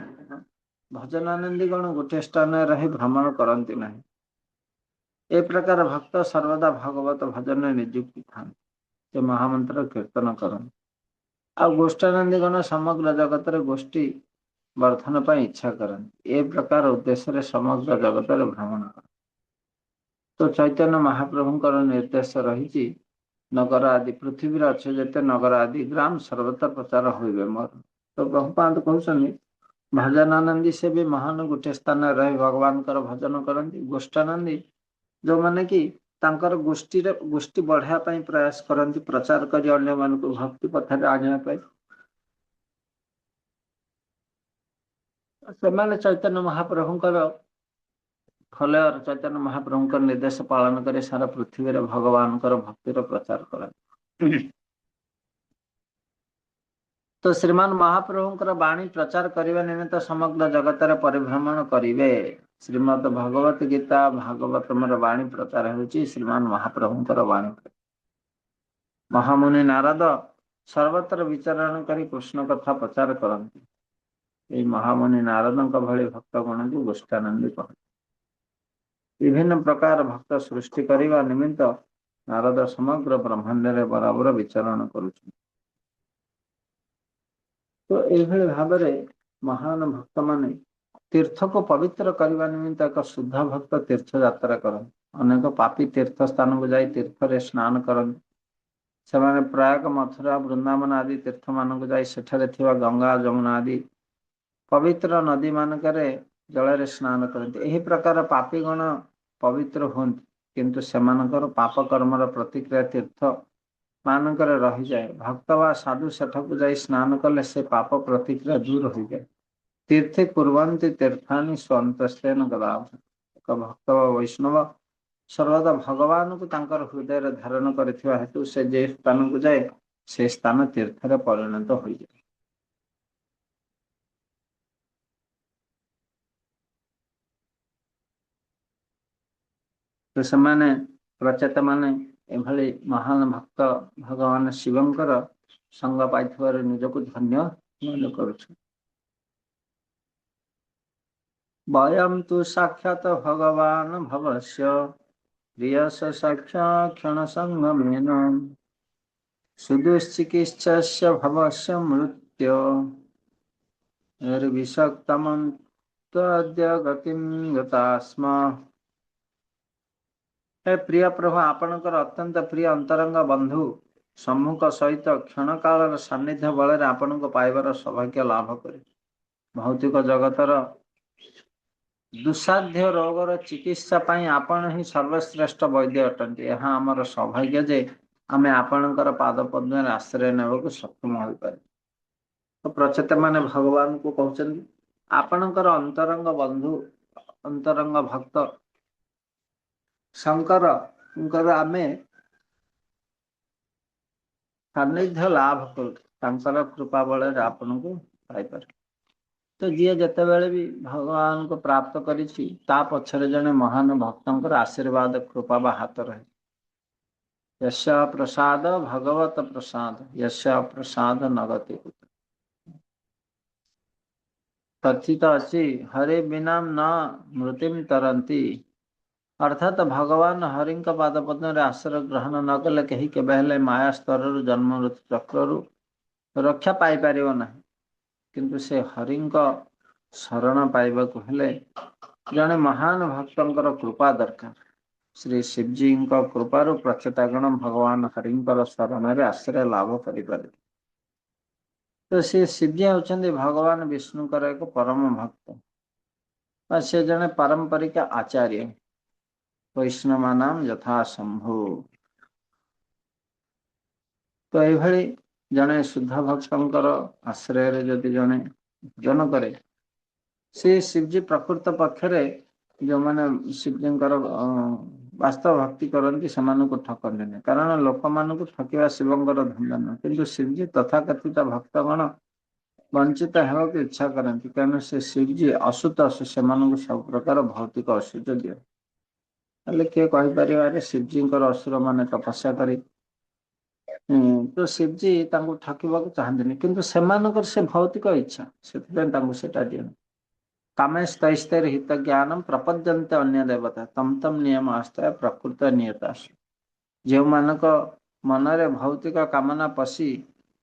ଭଜନାନନ୍ଦୀ ଗଣ ଗୋଟିଏ ସ୍ଥାନରେ ରହି ଭ୍ରମଣ କରନ୍ତି ନାହିଁ। ଏ ପ୍ରକାର ଭକ୍ତ ସର୍ବଦା ଭଗବତ ଭଜନରେ ନିଯୁକ୍ତି ଥାନ୍ତି। ସେ ମହାମନ୍ତ୍ର କୀର୍ତ୍ତନ କରନ୍ତି। ଆଉ ଗୋଷ୍ଠାନନ୍ଦୀ ଗଣ ସମଗ୍ର ଜଗତରେ ଗୋଷ୍ଠୀ ବର୍ଦ୍ଧନ ପାଇଁ ଇଚ୍ଛା କରନ୍ତି। ଏ ପ୍ରକାର ଉଦ୍ଦେଶ୍ୟରେ ସମଗ୍ର ଜଗତରେ ଭ୍ରମଣ କରନ୍ତି। ତ ଚୈତନ୍ୟ ମହାପ୍ରଭୁଙ୍କର ନିର୍ଦ୍ଦେଶ ରହିଛି ନଗର ଆଦି ପୃଥିବୀରେ ଅଛି ଯେତେ ନଗର ଆଦି ଗ୍ରାମ ସର୍ବତ ପ୍ରଚାର ହୋଇବେ ମୋର। ତ ପ୍ରଭୁପାଦ କହୁଛନ୍ତି ଭଜନାନନ୍ଦୀ ସେ ବି ମହାନ ଗୋଟିଏ ସ୍ଥାନରେ ରହି ଭଗବାନଙ୍କର ଭଜନ କରନ୍ତି। ଗୋଷ୍ଠାନନ୍ଦୀ ଯୋଉମାନେ କି ତାଙ୍କର ଗୋଷ୍ଠୀ ବଢାଇବା ପାଇଁ ପ୍ରୟାସ କରନ୍ତି ପ୍ରଚାର କରି ଅନ୍ୟମାନଙ୍କୁ ଭକ୍ତି ପଥରେ ଆଣିବା ପାଇଁ। ସେମାନେ ଚୈତନ୍ୟ ମହାପ୍ରଭୁଙ୍କର ଫଲୋୟର ଚୈତନ୍ୟ ମହାପ୍ରଭୁଙ୍କର ନିର୍ଦ୍ଦେଶ ପାଳନ କରି ସାରା ପୃଥିବୀରେ ଭଗବାନଙ୍କର ଭକ୍ତିର ପ୍ରଚାର କରନ୍ତି। ତ ଶ୍ରୀମାନ ମହାପ୍ରଭୁଙ୍କର ବାଣୀ ପ୍ରଚାର କରିବା ନିମିତ୍ତ ସମଗ୍ର ଜଗତରେ ପରିଭ୍ରମଣ କରିବେ। ଶ୍ରୀମଦ୍ ଭଗବତ ଗୀତା ଭାଗବତମର ବାଣୀ ପ୍ରଚାର ହେଉଛି ଶ୍ରୀମାନ ମହାପ୍ରଭୁଙ୍କର ବାଣୀ। ମହାମୁନି ନାରଦ ସର୍ବତ୍ର ବିଚରଣ କରି କୃଷ୍ଣ କଥା ପ୍ରଚାର କରନ୍ତି। ଏଇ ମହାମୁନି ନାରଦଙ୍କ ଭଳି ଭକ୍ତ ଗଣଙ୍କୁ ଗୋଷ୍ଠାନନ୍ଦୀ କହନ୍ତି। ବିଭିନ୍ନ ପ୍ରକାର ଭକ୍ତ ସୃଷ୍ଟି କରିବା ନିମିତ୍ତ ନାରଦ ସମଗ୍ର ବ୍ରହ୍ମାଣ୍ଡରେ ବରାବର ବିଚରଣ କରୁଛନ୍ତି। ତ ଏଇଭଳି ଭାବରେ ମହାନ ଭକ୍ତ ମାନେ ତୀର୍ଥକୁ ପବିତ୍ର କରିବା ନିମିତ୍ତ ଏକ ଶୁଦ୍ଧ ଭକ୍ତ ତୀର୍ଥ ଯାତ୍ରା କରନ୍ତି। ଅନେକ ପାପୀ ତୀର୍ଥ ସ୍ଥାନକୁ ଯାଇ ତୀର୍ଥରେ ସ୍ନାନ କରନ୍ତି। ସେମାନେ ପ୍ରୟାଗ ମଥୁରା ବୃନ୍ଦାବନ ଆଦି ତୀର୍ଥ ମାନଙ୍କୁ ଯାଇ ସେଠାରେ ଥିବା ଗଙ୍ଗା ଯମୁନା ଆଦି ପବିତ୍ର ନଦୀ ମାନଙ୍କରେ ଜଳରେ ସ୍ନାନ କରନ୍ତି। ଏହି ପ୍ରକାର ପାପୀ ଗଣ ପବିତ୍ର ହୁଅନ୍ତି କିନ୍ତୁ ସେମାନଙ୍କର ପାପ କର୍ମର ପ୍ରତିକ୍ରିୟା ତୀର୍ଥ ମାନଙ୍କରେ ରହିଯାଏ। ଭକ୍ତ ବା ସାଧୁ ସେଠାକୁ ଯାଇ ସ୍ନାନ କଲେ ସେ ପାପ ପ୍ରତିକ୍ରିୟା ଦୂର ହୋଇଯାଏ। ତୀର୍ଥେ କୁର୍ବନ୍ତି ତୀର୍ଥାନି ସ୍ୱନ୍ତସ୍ତେନ ଗଦା। ଏକ ଭକ୍ତ ବା ବୈଷ୍ଣବ ସର୍ବଦା ଭଗବାନଙ୍କୁ ତାଙ୍କର ହୃଦୟରେ ଧାରଣ କରିଥିବା ହେତୁ ସେ ଯେ ସ୍ଥାନକୁ ଯାଏ ସେ ସ୍ଥାନ ତୀର୍ଥରେ ପରିଣତ ହୋଇଯାଏ। ତ ସେମାନେ ପ୍ରଚେତା ମାନେ ଏଭଳି ମହାନ ଭକ୍ତ ଭଗବାନ ଶିବଙ୍କର ସଙ୍ଗ ପାଇଥିବାରୁ ନିଜକୁ ଧନ୍ୟ ମନେ କରୁଛୁ। ବୟମ୍ ତୁ ସାକ୍ଷାତ ଭଗବାନ ଭବସ୍ୟ ପ୍ରିୟସ ସାକ୍ଷା କ୍ଷଣ ସଙ୍ଗମେନ ସୁଦୁଶ୍ଚିକିତ୍ସସ୍ୟ ଭବସ୍ୟ ମୃତ୍ୟୁ ନିର୍ବିଷକ୍ତମନ୍ତ୍ୟ ଗତିଂ ଗତାସ୍ମ। ହେ ପ୍ରିୟ ପ୍ରଭୁ ଆପଣଙ୍କର ଅତ୍ୟନ୍ତ ପ୍ରିୟ ଅନ୍ତରଙ୍ଗ ବନ୍ଧୁ ସମ୍ମୁଖ ସହିତ କ୍ଷଣ କାଳର ସାନ୍ନିଧ୍ୟ ବଳରେ ଆପଣଙ୍କୁ ପାଇବାର ସୌଭାଗ୍ୟ ଲାଭ କରି ଭୌତିକ ଜଗତର ଦୁଃସାଧ୍ୟ ରୋଗର ଚିକିତ୍ସା ପାଇଁ ଆପଣ ହିଁ ସର୍ବଶ୍ରେଷ୍ଠ ବୈଦ୍ୟ ଅଟନ୍ତି। ଏହା ଆମର ସୌଭାଗ୍ୟ ଯେ ଆମେ ଆପଣଙ୍କର ପାଦ ପଦ୍ମରେ ଆଶ୍ରୟ ନେବାକୁ ସକ୍ଷମ ହୋଇପାରୁ। ତ ପ୍ରଚେତା ମାନେ ଭଗବାନଙ୍କୁ କହୁଛନ୍ତି ଆପଣଙ୍କର ଅନ୍ତରଙ୍ଗ ବନ୍ଧୁ ଅନ୍ତରଙ୍ଗ ଭକ୍ତ ଶଙ୍କରଙ୍କର ଆମେ ସାନ୍ନିଧ୍ୟ ଲାଭ କରୁ ତାଙ୍କର କୃପା ବଳରେ ଆପଣଙ୍କୁ ପାଇପାରୁ। ତ ଯିଏ ଯେତେବେଳେ ବି ଭଗବାନଙ୍କୁ ପ୍ରାପ୍ତ କରିଛି ତା ପଛରେ ଜଣେ ମହାନ ଭକ୍ତଙ୍କର ଆଶୀର୍ବାଦ କୃପା ବା ହାତ ରହେ। ୟସ୍ୟ ପ୍ରସାଦ ଭଗବତ ପ୍ରସାଦ ୟସ୍ୟ ପ୍ରସାଦ ନଗତି। କଥିତ ଅଛି ହରେ ବିନା ନ ମୃତ୍ୟୁମ୍ ତରନ୍ତି। ଅର୍ଥାତ ଭଗବାନ ହରିଙ୍କ ପାଦ ପଦ୍ମରେ ଆଶ୍ରୟ ଗ୍ରହଣ ନ କଲେ କେହି କେବେ ହେଲେ ମାୟା ସ୍ତରରୁ ଜନ୍ମ ମୃତ୍ୟୁ ଚକ୍ରରୁ ରକ୍ଷା ପାଇପାରିବ ନାହିଁ। କିନ୍ତୁ ସେ ହରିଙ୍କ ଶରଣ ପାଇବାକୁ ହେଲେ ଜଣେ ମହାନ ଭକ୍ତଙ୍କର କୃପା ଦରକାର। ଶ୍ରୀ ଶିବଜୀଙ୍କ କୃପାରୁ ପ୍ରଚେତାଗଣ ଭଗବାନ ହରିଙ୍କର ଶରଣରେ ଆଶ୍ରୟ ଲାଭ କରିପାରିବେ। ତ ସେ ଶିବଜୀ ହେଉଛନ୍ତି ଭଗବାନ ବିଷ୍ଣୁଙ୍କର ଏକ ପରମ ଭକ୍ତ। ବା ସେ ଜଣେ ପାରମ୍ପରିକ ଆଚାर्य वैष्णवानाम यथा शंभु। तो यही जड़े शुद्ध भक्तंकर आश्रय जदि जड़े भजन करे से शिवजी प्रकृत पक्षरे जो मैंने शिवजी वास्तव भक्ति करती से ठकती कारण लोक मान ठकवा शिवंकर धंदा न कि शिवजी तथाकथित भक्तगण वंचित होगा इच्छा करती कारण से शिवजी असुतोष से सब प्रकार भौतिक ऐश्वर्य दिए हेल्ले किए कहीपर शिवजी असुर मान तपस्या करी तो शिवजी ठकवा चाहते किंतु से भौतिक इच्छा से दिए कामे स्तैस्तर हित ज्ञानम प्रपद्यन्ते अन्य देवता तम तम नियम आस्था प्रकृत नियता जो मानक मनरे भौतिक कामना पशि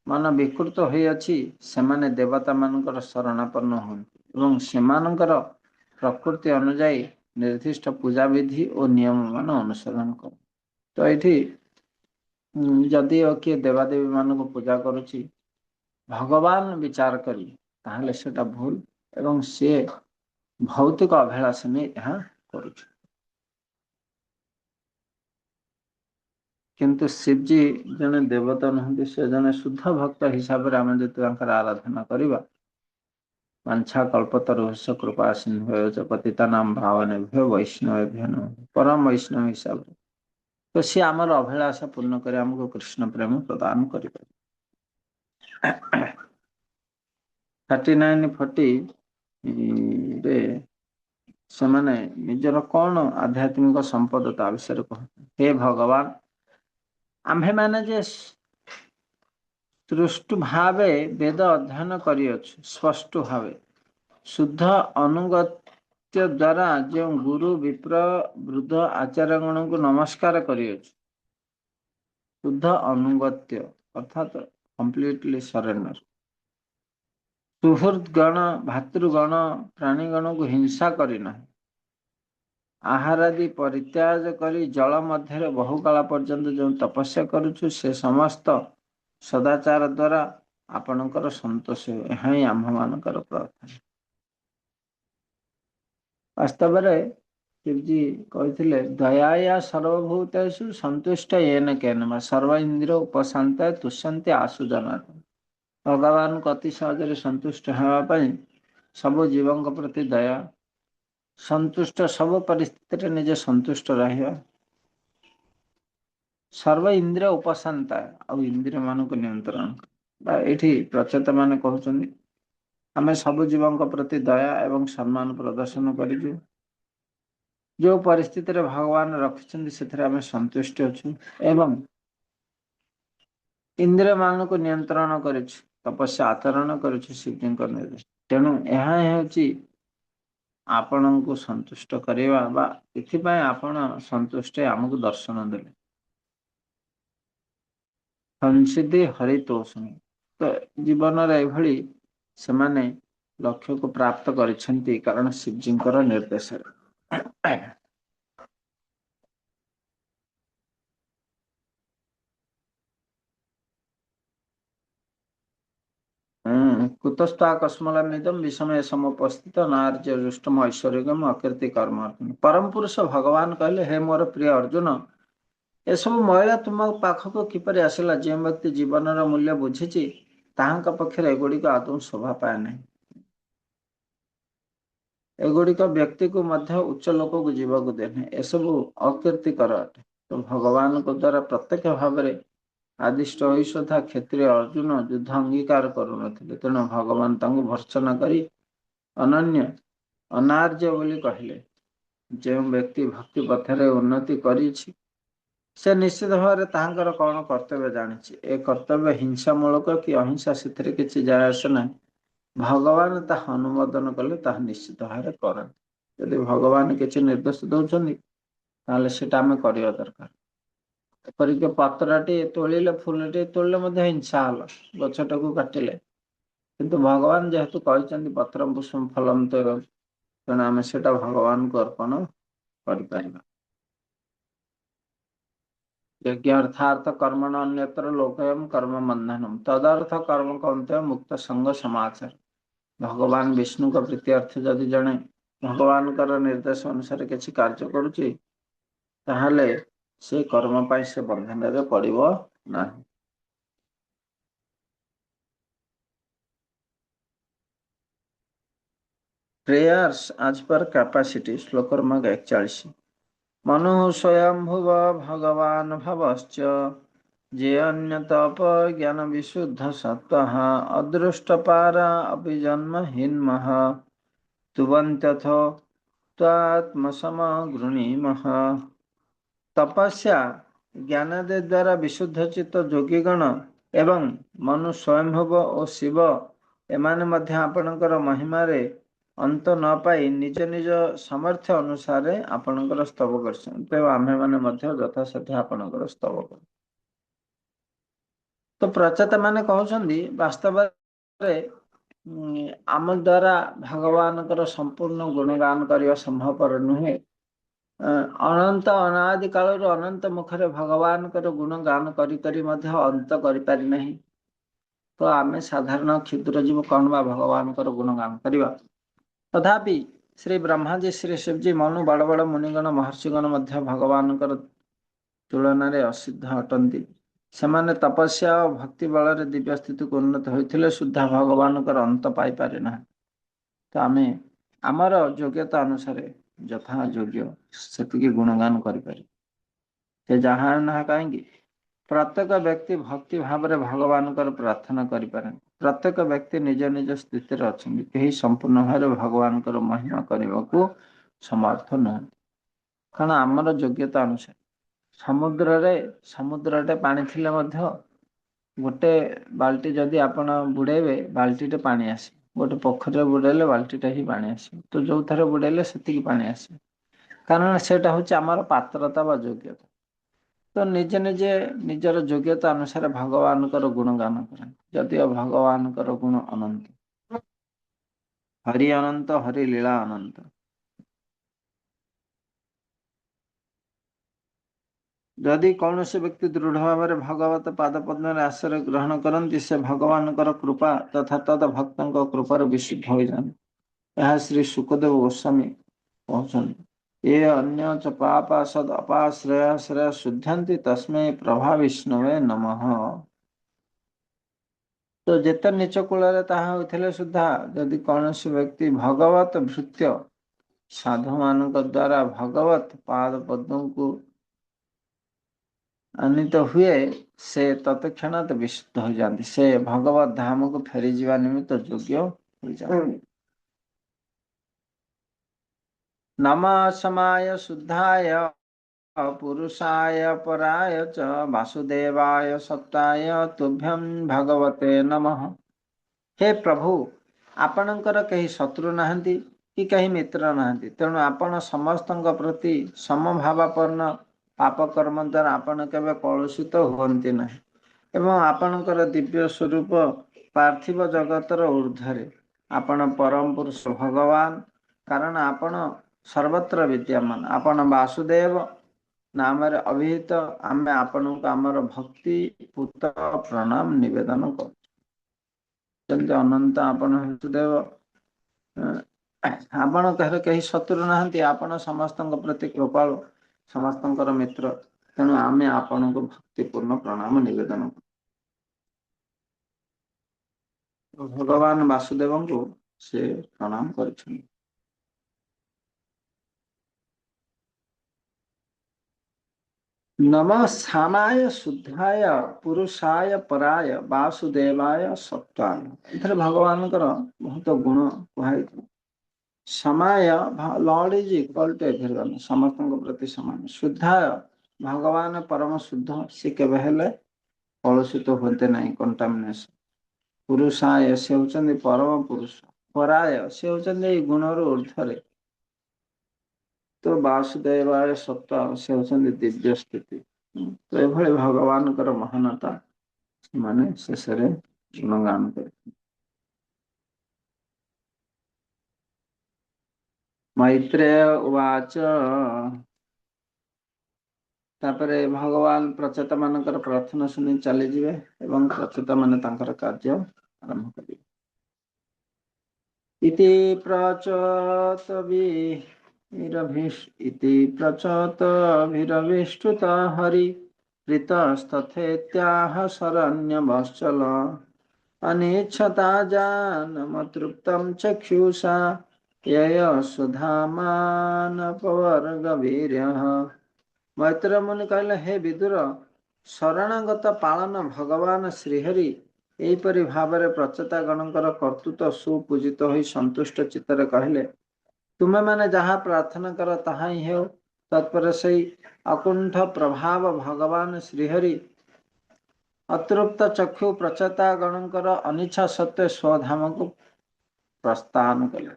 मन विकृत होने देवता मानकर शरणापन्न होकर प्रकृति अनुजाई निर्दिष्ट पूजा विधि और नियम मान अनुसरण कर। तो ये जदि किए देवादेवी मान को पूजा करुच्ची भगवान विचार करी ताहले सेटा भूल एवं से भौतिक अभिलाष में यहाँ करुच्ची किंतु शिवजी जने देवता नहंती से जने शुद्ध भक्त हिसाब से आम जो आराधना करवा वांछा कल्पतरुष कृपा सिंधु पतितानां भावनेभ्यो वैष्णवेभ्यो नमः परम वैष्णव हिसाब से तो सी आमर अभिलाषा पूर्ण कर आमको कृष्ण प्रेम प्रदान कर 39-40 रे सेमाने निजर कौन आध्यात्मिक संपदता विषय कहते हे भगवान आम्भे माने जे सृष्टि भावे वेद अध्ययन करियछु स्पष्ट भावे शुद्ध अनुगत्य द्वारा जो गुरु विप्र वृद्ध आचार्यगण को नमस्कार करियछु शुद्ध अनुगत्य अर्थात कंप्लीटली सरेंडर सुहृद गण भातृगण प्राणीगण को हिंसा करना आहारादि परित्याग करी जल मध्य बहुकाल पर्यंत जो तपस्या करुछु से समस्त सदाचार द्वारा आपणकर संतोष यहाँ ही आम्भ मानकर प्रार्थना वास्तव में शिवजी कहते दयाया सर्वभूतेषु संतुष्ट येन केन सर्व इंद्र उपशांत तुष्यन्ते आशु जनार्दन भगवान को अति सहज संतुष्ट होगापाई सब जीवों प्रति दया संतुष्ट सब परिस्थिति निजे संतुष्ट रहा सर्व इंद्रिय उपशांता आ इंद्रिय मान को नियंत्रण ये प्रचेत मान कहते आम सब जीवों प्रति दया एवं सम्मान प्रदर्शन करूँ जो परिस्थिति रे भगवान रखिछन्ति सेथरे आमे संतुष्ट अछु एवं इंद्रिय मान को नियंत्रण करिछु तपस्या आचरण करिछु शिवजींकर निर्देश तेणु यहाँ हेउची आपणको संतुष्ट करेवा बा इथिपाई आपण संतुष्ट आमको दर्शन देले संसिद्धि हरितोषण तो जीवन रे भली सेमाने लक्ष्य को प्राप्त करिछन्ति कारण शिवजींकर निर्देश कुतस्ता कस्मलमिदम विषमय समुपस्थित नार्य रुष्टम ऐश्वर्यगम अकीर्ति कर्म परम पुरुष भगवान कहले हे मोर प्रिय अर्जुन ए सब महिला तुम पाखक किपर आसला जो व्यक्ति जीवन मूल्य बुझी ताहां पक्षर एगुड़िक आदौ शोभा पाए नहीं एगुड़िक व्यक्ति को मध्य उच्च लोक को जीवाक देने एसबू अकीर्तिकर अटे तो भगवान को द्वारा प्रत्यक्ष भाव में आदिष्ट ऐश्वर्या क्षत्रिय अर्जुन युद्ध अंगीकार करुनथिले तेणु भगवान तांको भर्त्सना करी अनन्य अनार्य बोली कहले जो व्यक्ति भक्ति पथरे उन्नति करिछि से निश्चित भाव तांकर कौन कर्तव्य जानिछि ए कर्तव्य हिंसा मूलक कि अहिंसा से किसी जाय आसे ना भगवान ताहा अनुमोदन कले ताहा निश्चित भाव करते यदि भगवान किसी निर्देश दौरान ताहले सेटा आमे करिया दरकार एपरिक पत्रटी तोड़े फूलटी तोड़े हिंसा हल गछटा को काटिले किंतु भगवान जेहेतु कहते पत्र पुष्पम फलम तेणु आम से भगवान को अर्पण कर यज्ञ अर्थार्थ कर्मण अन्यत्र लोकयम कर्म बंधनम तदर्थ कर्म कौंते मुक्त संग समाचार भगवान विष्णु का प्रीत्यर्थ जदि जड़े ଭଗବାନଙ୍କର ନିର୍ଦ୍ଦେଶ ଅନୁସାରେ କିଛି କାର୍ଯ୍ୟ କରୁଛି, ତାହେଲେ ସେ କର୍ମ ପାଇଁ ସେ ବନ୍ଧନରେ ପଡ଼ିବ ନାହିଁ। Prayers as per capacity, श्लोक क्रमांक 41। मनु स्वयंभुव भगवान भवश्च जे अन्यतप ज्ञान विशुद्ध सत्वः अदृष्टपारा अपि जन्महीन्मः तुवन्त्यथो त्वात्मसमगृणीमः। तपस्या ज्ञानादि द्वारा विशुद्ध चित्त योगीगण एवं मनु स्वयंभुव और शिव एमाने मध्य आपणकर महिमारे अंत न पाई निज निज सामर्थ्य अनुसारे आपणकर स्तव करछन। तो आम्हे माने मध्य यथासाध्य आपणकर स्तव कर। तो प्रचेता माने कहउछन्दी वास्तव रे आम द्वारा भगवानकर संपूर्ण गुणगान करबा संभवपर नुहे। अनंत अनादि काल अनंत मुखरे भगवान गुणगान करी मध्य अंत करि पारि नहीं। तो आमे साधारण क्षुद्र जीव कौन बा भगवान गुणगान करवा। तथापि श्री ब्रह्माजी श्री शिवजी मनु बड़ बड़ मुनिगण महर्षिगण मध्य भगवान तुलन में असिद्ध अटंती। सेमाने तपस्या और भक्ति बल दिव्य स्थिति को उन्नत होते सुधा भगवान अंत पाई पारे ना। तो आमे आमर योग्यता अनुसार यथा योग्य से गुणगान करें जहाँ ना कहीं प्रत्येक व्यक्ति भक्ति भाव में भगवान प्रार्थना करें। प्रत्येक व्यक्ति निज निज स्थिति अच्छा कहीं संपूर्ण भाव भगवान महिमा करने को समर्थ नुह। कारण आमर योग्यता अनुसार समुद्र पानी थिले मध्य गोटे बाल्टी जदि आपण बुड़ेबे बाल्टीटे पानी आसे। गोटे पोखरी बुड़ेले बाल्टीटा ही पानी आसे। तो जो थे बुड़ेले से पानी आसे कारण सेटा हूँ आमर पात्रता व योग्यता। तो निजे निजे निजर योग्यता अनुसार भगवान गुणगान करें। जदिव भगवान गुण अनंत हरि अनंत हरि लीला अनंत। जदि कौन से व्यक्ति दृढ़ भाव में भगवत पाद पद्म आश्रय ग्रहण करती से भगवान कृपा तथा तद भक्त कृपार विशुद्ध हो जाए। श्री सुखदेव गोस्वामी कहते ये अन्य च पापा सद अपाश्रयाश्रय शुद्धंति तस्मै प्रभा विष्णुवे नमः। तो जेते नीच कूल होते सुधा जदि कौन से व्यक्ति भगवत भृत्य साधु मान द्वारा भगवत पाद पद्म को अनित हुए से तत्क्षणात विशुद्ध हो जाती। से भगवत धाम को फेरी जीवा निमित्त योग्य हो जाती। नमः समाय शुद्धाय पुरुषाय पराय च वासुदेवाय सत्ताय तुभ्यं भगवते नमः। हे प्रभु आपणकर कहीं शत्रु नाहंती कि कहीं मित्र नाहंती। तेणु आपण समस्तଙ୍କ प्रति समभावापन्न पाप कर्म द्वारा आपण केवे कलुषित हुअन्ति नहीं एवं आपणकर दिव्य स्वरूप पार्थिव जगतर ऊर्ध्वरे आपण परम पुरुष भगवान। कारण आपण सर्वत्र विद्यमान आपण वासुदेव नाम अभिहित। आमे आपण को आमर भक्ति पूत प्रणाम निवेदन कर। अनंत आपण वासुदेव आपण कहर कहीं शत्रु नाहंती। आपण समस्तଙ୍କ प्रति कृपाळु समस्तଙ୍କର मित्र। तेणु आमे आपण को भक्तिपूर्ण प्रणाम निवेदन भगवान वासुदेव को से प्रणाम कर। नमः सामाय शुद्धाय पुरुषाय पराय वासुदेवाय सत्वाय। इधर भगवान बहुत गुण कहुई। समाय lord is equal to everyone समस्त प्रति समान। शुद्धाय भगवान परम शुद्ध सी केवे कलुषित होते नहीं कंटामिनेशन। पुरुषाय से होचंदी परम पुरुष। पराय से होचंदी गुणर ऊर्ध्वरे। तो वासुदेवाय सत्ता से होचंदी दिव्य स्थिति। तो ये भगवान महानता माने शेष गुणगान कर। मैत्रेय उवाच तापरे भगवान प्रचेता मानकर प्रार्थना सुनी चली जिवे एवं प्रचेता माने तांकर कार्य आरंभ करिवे। इति प्रचोतभिरविष्टुता हरि ऋतस्तथेत्याह शरण्यवश्चल अनिच्छता जानमतृप्तं चक्षुषा ययसुधामानपवर्गवीर्यः। मैत्र मुनि कहले, हे विदुर, शरणागत पालन भगवान श्रीहरि एहिपरि भाବରେ प्रचेतागणଙ୍କର କର୍ତ୍ତୃତ୍ୱ ସୁପୂଜିତ ହୋଇ ସନ୍ତୁଷ୍ଟ ଚିତ୍ତରେ କହିଲେ, ତୁମେମାନେ ଯାହା ପ୍ରାର୍ଥନା କର ତାହା ହିଁ ହେଉ। ତତ୍ପରେ ସେଇ ଅକୁଣ୍ଠ ପ୍ରଭାବ ଭଗବାନ ଶ୍ରୀହରି ଅତୃପ୍ତ ଚକ୍ଷୁ ପ୍ରଚେତାଗଣଙ୍କର ଅନିଚ୍ଛା ସତ୍ତ୍ୱେ ସ୍ୱଧାମକୁ ପ୍ରସ୍ଥାନ କଲେ।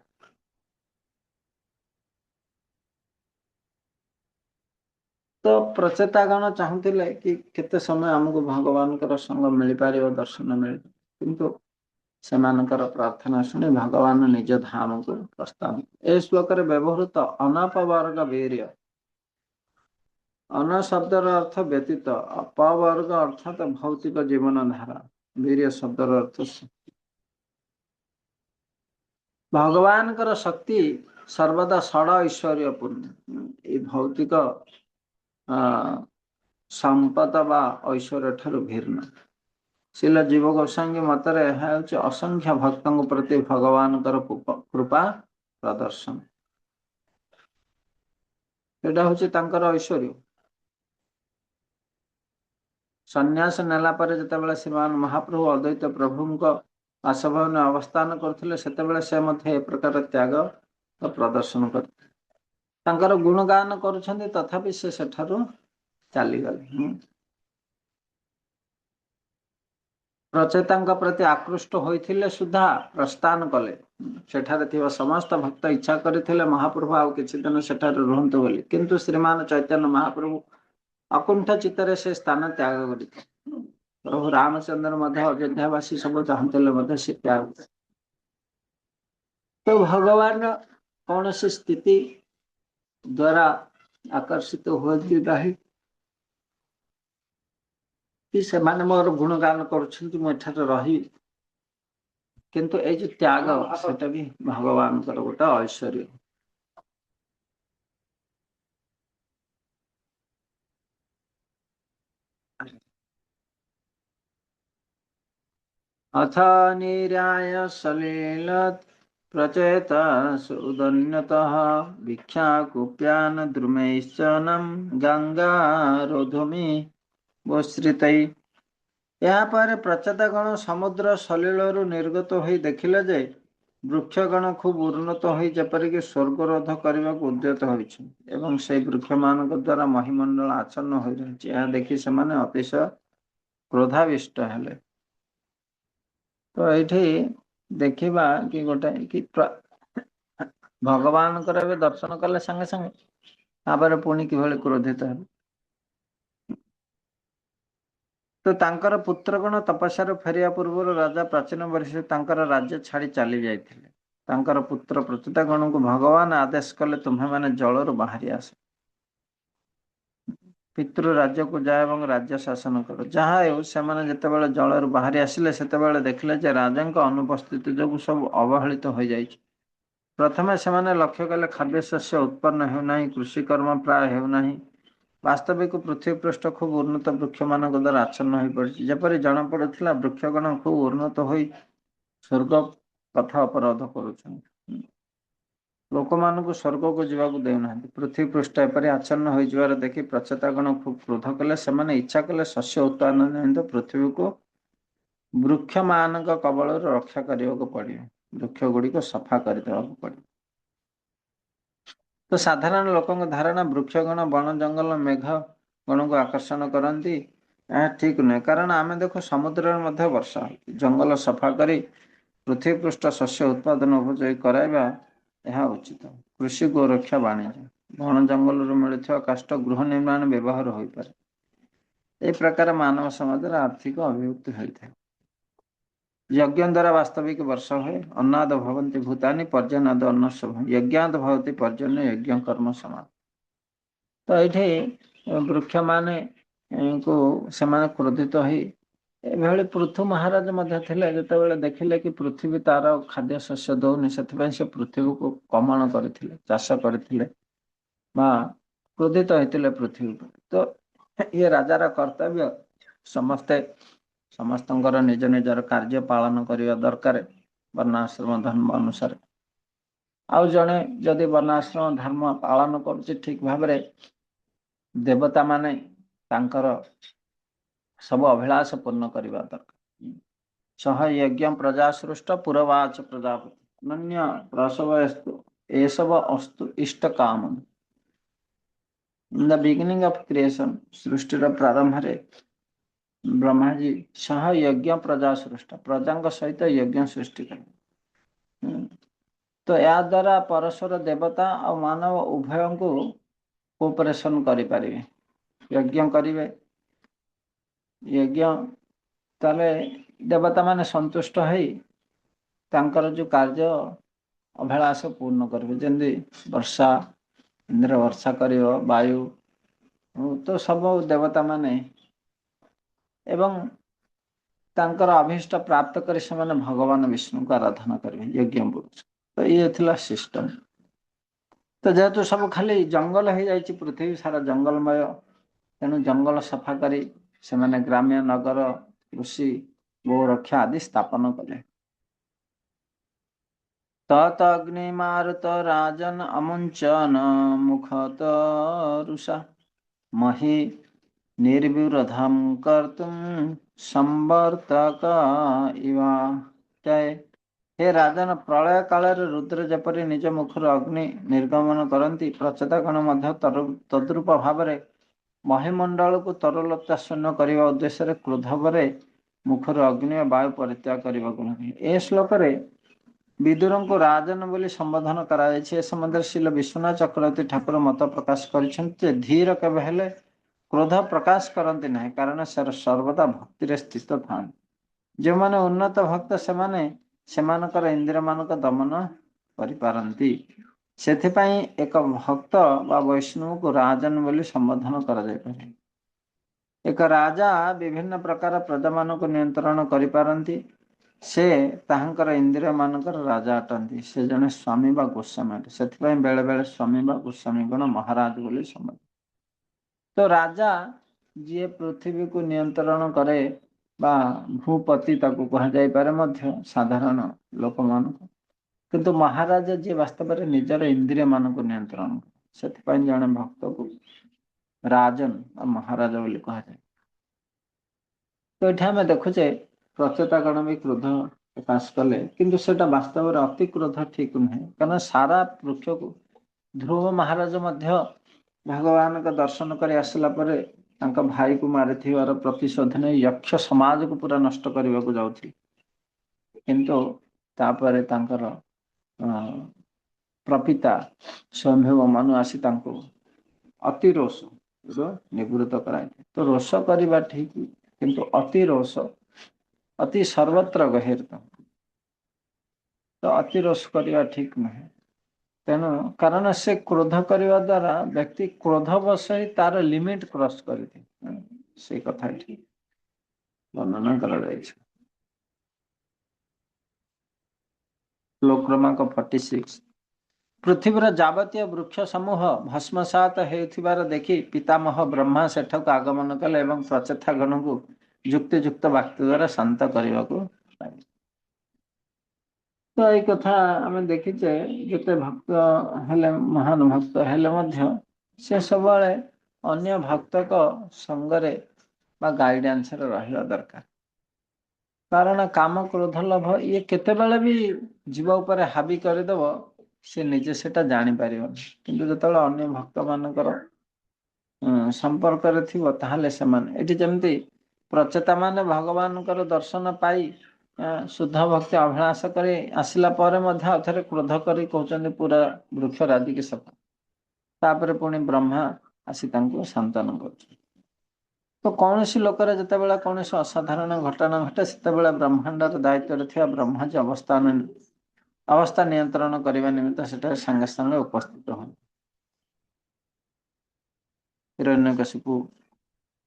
ତ ପ୍ରଚେତାଗଣ ଚାହୁଁଥିଲେ କି କେତେ ସମୟ ଆମକୁ ଭଗବାନଙ୍କର ସଙ୍ଗ ମିଳିପାରିବ, ଦର୍ଶନ ମିଳିବ, କିନ୍ତୁ ସେମାନଙ୍କର ପ୍ରାର୍ଥନା ଶୁଣି ଭଗବାନ ନିଜ ଧାମକୁ ପ୍ରସ୍ଥାନ। ଏ ଶ୍ଲୋକରେ ବ୍ୟବହୃତ ଅନପବର୍ଗ ବୀର୍ୟ, ଅନ ଶବ୍ଦର ଅର୍ଥ ବ୍ୟତୀତ, ଅପବର୍ଗ ଅର୍ଥାତ ଭୌତିକ ଜୀବନ ଧାରା, ବୀର୍ୟ ଶବ୍ଦର ଅର୍ଥ ଭଗବାନଙ୍କର ଶକ୍ତି ସର୍ବଦା ଷଡ଼ ଐଶ୍ୱର୍ଯ୍ୟପୂର୍ଣ୍ଣ। ଏଇ ଭୌତିକ ସମ୍ପଦ ବା ଐଶ୍ୱର୍ଯ୍ୟ ଠାରୁ ଭିନ୍ନ। ଶିଲ ଜୀବ ଗୋସ୍ୱାମୀ ମତରେ ଏହା ହେଉଛି ଅସଂଖ୍ୟ ଭକ୍ତଙ୍କ ପ୍ରତି ଭଗବାନଙ୍କର କୃପା ପ୍ରଦର୍ଶନ। ଏଇଟା ହେଉଛି ତାଙ୍କର ଐଶ୍ୱର୍ଯ୍ୟ। ସନ୍ନ୍ୟାସ ନେଲା ପରେ ଯେତେବେଳେ ଶ୍ରୀମାନ ମହାପ୍ରଭୁ ଅଦ୍ୱୈତ ପ୍ରଭୁଙ୍କ ବାସଭବନରେ ଅବସ୍ଥାନ କରୁଥିଲେ, ସେତେବେଳେ ସେ ମଧ୍ୟ ଏ ପ୍ରକାର ତ୍ୟାଗ ପ୍ରଦର୍ଶନ କରିଥିଲେ। ତାଙ୍କର ଗୁଣଗାନ କରୁଛନ୍ତି, ତଥାପି ସେ ସେଠାରୁ ଚାଲିଗଲେ। ପ୍ରଚେତାଙ୍କ ପ୍ରତି ଆକୃଷ୍ଟ ହୋଇଥିଲେ ସୁଦ୍ଧା ପ୍ରସ୍ଥାନ କଲେ। ସେଠାରେ ଥିବା ସମସ୍ତ ଭକ୍ତ ଇଚ୍ଛା କରିଥିଲେ ମହାପ୍ରଭୁ ଆଉ କିଛି ଦିନ ସେଠାରେ ରୁହନ୍ତୁ ବୋଲି, କିନ୍ତୁ ଶ୍ରୀମାନ ଚୈତନ୍ୟ ମହାପ୍ରଭୁ ଅକୁଣ୍ଠ ଚିତ୍ତରେ ସେ ସ୍ଥାନ ତ୍ୟାଗ କରିଥିଲେ। ପ୍ରଭୁ ରାମଚନ୍ଦ୍ର ମଧ୍ୟ ଅଯୋଧ୍ୟାବାସୀ ସବୁ ଚାହୁଁଥିଲେ ମଧ୍ୟ ସେ ତ୍ୟାଗ। ତ ଭଗବାନ କୌଣସି ସ୍ଥିତି ଦ୍ୱାରା ଆକର୍ଷିତ ହୁଅନ୍ତି ନାହିଁ କି ସେମାନେ ମୋର ଗୁଣଗାନ କରୁଛନ୍ତି, ମୁଁ ଏଠାରେ ରହିବି। କିନ୍ତୁ ଏଇ ଯୋଉ ତ୍ୟାଗ, ସେଟା ବି ଭଗବାନଙ୍କର ଗୋଟେ ଐଶ୍ୱର୍ଯ୍ୟ। अथ निराय सलील प्रचेत सुदन्यतः भिक्षा कुप्यान द्रुमैश्चनं गंगारोधुमि वश्रितै। यापर प्रचेतागण समुद्र सलीलରୁ ନିର୍ଗତ ହୋଇ ଦେଖିଲେ ଯେ ବୃକ୍ଷଗଣ ଖୁବ୍ ଉନ୍ନତ ହୋଇ ଯେପରିକି ସ୍ୱର୍ଗରୋଧ କରିବାକୁ ଉଦ୍ୟତ ହୋଇଛନ୍ତି ଏବଂ ସେହି ବୃକ୍ଷମାନଙ୍କ ଦ୍ୱାରା ମହିମଣ୍ଡଳ ଆଚ୍ଛନ୍ନ ହୋଇ ରହିଛି। ଏହା ଦେଖି ସେମାନେ ଅତିଶୟ କ୍ରୋଧାବିଷ୍ଟ ହେଲେ। ତ ଏଇଠି ଦେଖିବା କି ଗୋଟେ କି ଭଗବାନଙ୍କର ଏବେ ଦର୍ଶନ କଲେ ସାଙ୍ଗେ ସାଙ୍ଗେ, ତାପରେ ପୁଣି କିଭଳି କ୍ରୋଧିତ ହେଲେ। ତ ତାଙ୍କର ପୁତ୍ରଗଣ ତପସ୍ୟାରୁ ଫେରିବା ପୂର୍ବରୁ ରାଜା ପ୍ରାଚୀନ ବର୍ଷ ତାଙ୍କର ରାଜ୍ୟ ଛାଡ଼ି ଚାଲି ଯାଇଥିଲେ। ତାଙ୍କର ପୁତ୍ର ପ୍ରଚେତାଗଣଙ୍କୁ ଭଗବାନ ଆଦେଶ କଲେ, ତୁମ୍ଭେମାନେ ଜଳରୁ ବାହାରି ଆସ, ପିତୃ ରାଜ୍ୟକୁ ଯାଏ ଏବଂ ରାଜ୍ୟ ଶାସନ କର। ଯାହା ହେଉ ସେମାନେ ଯେତେବେଳେ ଜଳରୁ ବାହାରି ଆସିଲେ, ସେତେବେଳେ ଦେଖିଲେ ଯେ ରାଜାଙ୍କ ଅନୁପସ୍ଥିତି ଯୋଗୁଁ ସବୁ ଅବହେଳିତ ହୋଇଯାଇଛି। ପ୍ରଥମେ ସେମାନେ ଲକ୍ଷ୍ୟ କଲେ ଖାଦ୍ୟଶସ୍ୟ ଉତ୍ପନ୍ନ ହେଉନାହିଁ, କୃଷିକର୍ମ ପ୍ରାୟ ହେଉନାହିଁ। ବାସ୍ତବିକ ପୃଥିବୀ ପୃଷ୍ଠ ଖୁବ୍ ଉନ୍ନତ ବୃକ୍ଷମାନଙ୍କ ଦ୍ୱାରା ଆଚ୍ଛନ୍ନ ହୋଇପଡ଼ିଛି। ଯେପରି ଜଣାପଡ଼ୁଥିଲା ବୃକ୍ଷଗଣ ଖୁବ୍ ଉନ୍ନତ ହୋଇ ସ୍ୱର୍ଗ ପଥ ଅବରୋଧ କରୁଛନ୍ତି, ଲୋକମାନଙ୍କୁ ସ୍ୱର୍ଗକୁ ଯିବାକୁ ଦେଉନାହାନ୍ତି। ପୃଥିବୀ ପୃଷ୍ଠ ଏପରି ଆଚ୍ଛନ୍ନ ହୋଇଯିବାର ଦେଖି ପ୍ରଚେତାଗଣ ଖୁବ୍ କ୍ରୋଧ କଲେ। ସେମାନେ ଇଚ୍ଛା କଲେ ଶସ୍ୟ ଉତ୍ପାଦନ ନିମିତ୍ତ ପୃଥିବୀକୁ ବୃକ୍ଷମାନଙ୍କ କବଳରୁ ରକ୍ଷା କରିବାକୁ ପଡ଼ିବ, ବୃକ୍ଷ ଗୁଡ଼ିକ ସଫା କରିଦେବାକୁ ପଡ଼ିବ। ତ ସାଧାରଣ ଲୋକଙ୍କ ଧାରଣା ବୃକ୍ଷଗଣ ବଣ ଜଙ୍ଗଲ ମେଘ ଗଣକୁ ଆକର୍ଷଣ କରନ୍ତି। ଏହା ଠିକ୍ ନୁହେଁ, କାରଣ ଆମେ ଦେଖୁ ସମୁଦ୍ରରେ ମଧ୍ୟ ବର୍ଷା ହେଉଛି। ଜଙ୍ଗଲ ସଫା କରି ପୃଥିବୀ ପୃଷ୍ଠ ଶସ୍ୟ ଉତ୍ପାଦନ ଉପଯୋଗୀ କରାଇବା ଏହା ଉଚିତ। କୃଷି ଗୋରକ୍ଷା ବାଣିଜ୍ୟ, ବଣ ଜଙ୍ଗଲରୁ ମିଳୁଥିବା କାଷ୍ଠ ଗୃହ ନିର୍ମାଣ ବ୍ୟବହାର ହୋଇପାରେ। ଏହି ପ୍ରକାର ମାନବ ସମାଜରେ ଆର୍ଥିକ ଅଭିବୃଦ୍ଧି ହୋଇଥାଏ। यज्ञ द्वारा वास्तविक वर्षा हुए, अन्नाद भवन्ति भूतानि पर्जन्याद अन्नस्य यज्ञाद भवति पर्जन्य यज्ञ कर्म समान। तो ये वृक्ष माने को क्रोधित हो ଏଭଳି ପୃଥୁ ମହାରାଜ ମଧ୍ୟ ଥିଲେ, ଯେତେବେଳେ ଦେଖିଲେ କି ପୃଥିବୀ ତାର ଖାଦ୍ୟ ଶସ୍ୟ ଦଉନି, ସେଥିପାଇଁ ସେ ପୃଥିବୀକୁ କମଣ କରିଥିଲେ, ଚାଷ କରିଥିଲେ ବା କ୍ରୋଧିତ ହେଇଥିଲେ ପୃଥିବୀ ଉପରେ। ତ ଇଏ ରାଜାର କର୍ତ୍ତବ୍ୟ, ସମସ୍ତଙ୍କର ନିଜ ନିଜର କାର୍ଯ୍ୟ ପାଳନ କରିବା ଦରକାର ବର୍ଣ୍ଣାଶ୍ରମ ଧର୍ମ ଅନୁସାରେ। ଆଉ ଜଣେ ଯଦି ବର୍ଣ୍ଣାଶ୍ରମ ଧର୍ମ ପାଳନ କରୁଛି ଠିକ ଭାବରେ, ଦେବତା ମାନେ ତାଙ୍କର ସବୁ ଅଭିଳାଷ ପୂର୍ଣ୍ଣ କରିବା ଦରକାର। ସହ ଯଜ୍ଞ ପ୍ରଜା ସୃଷ୍ଟ ପୁରବାଚ ପ୍ରଜାପତି ଅନନ୍ୟ ପ୍ରସବସ୍ତୁ ଏସବ ଅସ୍ତୁ ଇଷ୍ଟ କାମ। In the beginning of creation, ସୃଷ୍ଟିର ପ୍ରାରମ୍ଭରେ ବ୍ରହ୍ମାଜୀ ସହ ଯଜ୍ଞ ପ୍ରଜା ସୃଷ୍ଟ, ପ୍ରଜାଙ୍କ ସହିତ ଯଜ୍ଞ ସୃଷ୍ଟି କଲେ। ତ ଏହା ଦ୍ୱାରା ପରସ୍ପର ଦେବତା ଆଉ ମାନବ ଉଭୟଙ୍କୁ କୋପରେସନ କରିପାରିବେ, ଯଜ୍ଞ କରିବେ। ଯଜ୍ଞ ତାହେଲେ ଦେବତା ମାନେ ସନ୍ତୁଷ୍ଟ ହେଇ ତାଙ୍କର ଯୋଉ କାର୍ଯ୍ୟ ଅଭିଳାଷ ପୂର୍ଣ୍ଣ କରିବେ। ଯେମିତି ବର୍ଷା, ଇନ୍ଦ୍ର ବର୍ଷା କରିବ, ବାୟୁ ତ ସବୁ ଦେବତା ମାନେ, ଏବଂ ତାଙ୍କର ଅଭୀଷ୍ଟ ପ୍ରାପ୍ତ କରି ସେମାନେ ଭଗବାନ ବିଷ୍ଣୁଙ୍କୁ ଆରାଧନା କରିବେ ଯଜ୍ଞ ପୁରୁଷ। ତ ଇଏ ଥିଲା ସିଷ୍ଟମ। ତ ଯେହେତୁ ସବୁ ଖାଲି ଜଙ୍ଗଲ ହେଇଯାଇଛି, ପୃଥିବୀ ସାରା ଜଙ୍ଗଲମୟ, ତେଣୁ ଜଙ୍ଗଲ ସଫା କରି ସେମାନେ ଗ୍ରାମ୍ୟ, ନଗର, କୃଷି, ଗୋରକ୍ଷା ଆଦି ସ୍ଥାପନ କଲେ। ତତ୍ ଅଗ୍ନି ମାରୁତ ରାଜନ୍ ଅମୁଞ୍ଚନ ମୁଖତ ରୁଷା ମହି ନିର୍ବିରୋଧମ୍ କର୍ତ୍ତୁମ୍ ସମ୍ବର୍ତ୍ତକ ଇବ। ହେ ରାଜନ, ପ୍ରଳୟ କାଳରେ ରୁଦ୍ର ଯେପରି ନିଜ ମୁଖରୁ ଅଗ୍ନି ନିର୍ଗମନ କରନ୍ତି, ପ୍ରଚେତାଗଣ ମଧ୍ୟ ତଦ୍ରୂପ ଭାବରେ ମହିମଣ୍ଡଳକୁ ତରୁଲତା ଶୂନ୍ୟ କରିବା ଉଦ୍ଦେଶ୍ୟରେ କ୍ରୋଧବରେ ମୁଖରୁ ଅଗ୍ନି ଓ ବାୟୁ ପରିତ୍ୟାଗ କରିବାକୁ ଲାଗେ। ଏ ଶ୍ଲୋକରେ ବିଦୁରଙ୍କୁ ରାଜନ ବୋଲି ସମ୍ବୋଧନ କରାଯାଇଛି। ଏ ସମ୍ବନ୍ଧରେ ଶ୍ରୀଲ ବିଶ୍ୱନାଥ ଚକ୍ରବର୍ତ୍ତୀ ଠାକୁର ମତ ପ୍ରକାଶ କରିଛନ୍ତି ଯେ, ଧୀର କେବେ ହେଲେ କ୍ରୋଧ ପ୍ରକାଶ କରନ୍ତି ନାହିଁ, କାରଣ ସେ ସର୍ବଦା ଭକ୍ତିରେ ସ୍ଥିତ ଥାନ୍ତି। ଯେଉଁମାନେ ଉନ୍ନତ ଭକ୍ତ, ସେମାନେ ସେମାନଙ୍କର ଇନ୍ଦ୍ରିୟ ମାନଙ୍କ ଦମନ କରିପାରନ୍ତି। ସେଥିପାଇଁ ଏକ ଭକ୍ତ ବା ବୈଷ୍ଣବକୁ ରାଜନ ବୋଲି ସମ୍ବୋଧନ କରାଯାଇପାରେ। ଏକ ରାଜା ବିଭିନ୍ନ ପ୍ରକାର ପ୍ରଜାମାନଙ୍କୁ ନିୟନ୍ତ୍ରଣ କରିପାରନ୍ତି। ସେ ତାହାଙ୍କର ଇନ୍ଦ୍ରିୟ ମାନଙ୍କର ରାଜା ଅଟନ୍ତି। ସେ ଜଣେ ସ୍ୱାମୀ ବା ଗୋସ୍ୱାମୀ ଅଟେ। ସେଥିପାଇଁ ବେଳେ ବେଳେ ସ୍ୱାମୀ ବା ଗୋସ୍ୱାମୀ ଗଣ ମହାରାଜ ବୋଲି ସମ୍ବୋଧନ। ତ ରାଜା ଯିଏ ପୃଥିବୀକୁ ନିୟନ୍ତ୍ରଣ କରେ ବା ଭୂପତି ତାକୁ କୁହାଯାଇପାରେ ମଧ୍ୟ ସାଧାରଣ ଲୋକମାନଙ୍କୁ। କିନ୍ତୁ ମହାରାଜା ଯିଏ ବାସ୍ତବରେ ନିଜର ଇନ୍ଦ୍ରିୟ ମାନଙ୍କୁ ନିୟନ୍ତ୍ରଣ କରେ। ସେଥିପାଇଁ ଜଣେ ଭକ୍ତକୁ ରାଜନ ବା ମହାରାଜା ବୋଲି କୁହାଯାଏ। ତ ଏଠି ଆମେ ଦେଖୁଛେ ପ୍ରଚେତାଗଣ ବି କ୍ରୋଧ ପ୍ରକାଶ କଲେ, କିନ୍ତୁ ସେଟା ବାସ୍ତବରେ ଅତି କ୍ରୋଧ ଠିକ ନୁହେଁ। କାରଣ ସାରା ବୃକ୍ଷକୁ ଧ୍ରୁବ ମହାରାଜ ମଧ୍ୟ ଭଗବାନଙ୍କ ଦର୍ଶନ କରି ଆସିଲା ପରେ ତାଙ୍କ ଭାଇକୁ ମାରିଥିବାର ପ୍ରତିଶୋଧ ନେଇ ଯକ୍ଷ ସମାଜକୁ ପୁରା ନଷ୍ଟ କରିବାକୁ ଯାଉଥିଲେ। କିନ୍ତୁ ତାପରେ ତାଙ୍କର ପ୍ରପିତା ସ୍ୱୟଂଭୂବ ମନୁ ଆସି ତାଙ୍କୁ ଅତି ରୋଷ ନିବୃତ୍ତ କରାଇଥିଲେ। ତ ରୋଷ କରିବା ଠିକ, କିନ୍ତୁ ଅତି ରୋଷ ଅତି ସର୍ବତ୍ର ଗହିର୍ତ। ତ ଅତି ରୋଷ କରିବା ଠିକ ନୁହେଁ। ତେଣୁ କାରଣ ସେ କ୍ରୋଧ କରିବା ଦ୍ଵାରା ବ୍ୟକ୍ତି କ୍ରୋଧ ବଶେଇ ତାର ଲିମିଟ କ୍ରସ କରିଦିଏ। ସେଇ କଥା ଏଠି ବର୍ଣ୍ଣନା କରାଯାଇଛି। ଶ୍ଲୋକ କ୍ରମାଙ୍କ 46। ପୃଥିବୀର ଯାବତୀୟ ବୃକ୍ଷ ସମୂହ ଭସ୍ମସାତ ହେଉଥିବାର ଦେଖି ପିତାମହ ବ୍ରହ୍ମା ସେଠାକୁ ଆଗମନ କଲେ ଏବଂ ପ୍ରଚେତା ଗଣଙ୍କୁ ଯୁକ୍ତିଯୁକ୍ତ ବାକ୍ୟ ଦ୍ୱାରା ଶାନ୍ତ କରିବାକୁ ଲାଗିଲେ। ତ ଏଇ କଥା ଆମେ ଦେଖିଛେ, ଯେତେ ଭକ୍ତ ହେଲେ ମହାନ ଭକ୍ତ ହେଲେ ମଧ୍ୟ ସେ ସବୁବେଳେ ଅନ୍ୟ ଭକ୍ତଙ୍କ ସଙ୍ଗରେ ବା ଗାଇଡାନ୍ସରେ ରହିବା ଦରକାର। କାରଣ କାମ, କ୍ରୋଧ, ଲୋଭ ଇଏ କେତେବେଳେ ବି ଜୀବ ଉପରେ ହାବି କରିଦବ, ସେ ନିଜେ ସେଟା ଜାଣିପାରିବନି। କିନ୍ତୁ ଯେତେବେଳେ ଅନ୍ୟ ଭକ୍ତ ମାନଙ୍କର ସମ୍ପର୍କରେ ଥିବ, ତାହେଲେ ସେମାନେ ଏଠି ଯେମିତି ପ୍ରଚେତା ମାନେ ଭଗବାନଙ୍କର ଦର୍ଶନ ପାଇ ଶୁଦ୍ଧ ଭକ୍ତି ଅଭିଳାଷ କରି ଆସିଲା ପରେ ମଧ୍ୟ ଆଉ ଥରେ କ୍ରୋଧ କରି କହୁଛନ୍ତି ପୁରା ବୃକ୍ଷ ରାଜିକି ସଫା। ତାପରେ ପୁଣି ବ୍ରହ୍ମା ଆସି ତାଙ୍କୁ ସାନ୍ତନ କରୁଛନ୍ତି। ତ କୌଣସି ଲୋକର ଯେତେବେଳେ କୌଣସି ଅସାଧାରଣ ଘଟଣା ଘଟେ, ସେତେବେଳେ ବ୍ରହ୍ମାଣ୍ଡର ଦାୟିତ୍ୱରେ ଥିବା ବ୍ରହ୍ମାଜୀ ଅବସ୍ଥା ନିୟନ୍ତ୍ରଣ କରିବା ନିମିତ୍ତ ସେଠାରେ ସାଙ୍ଗେ ସାଙ୍ଗେ ଉପସ୍ଥିତ ହୁଅନ୍ତି। ହିରଣ୍ୟକଶିପୁ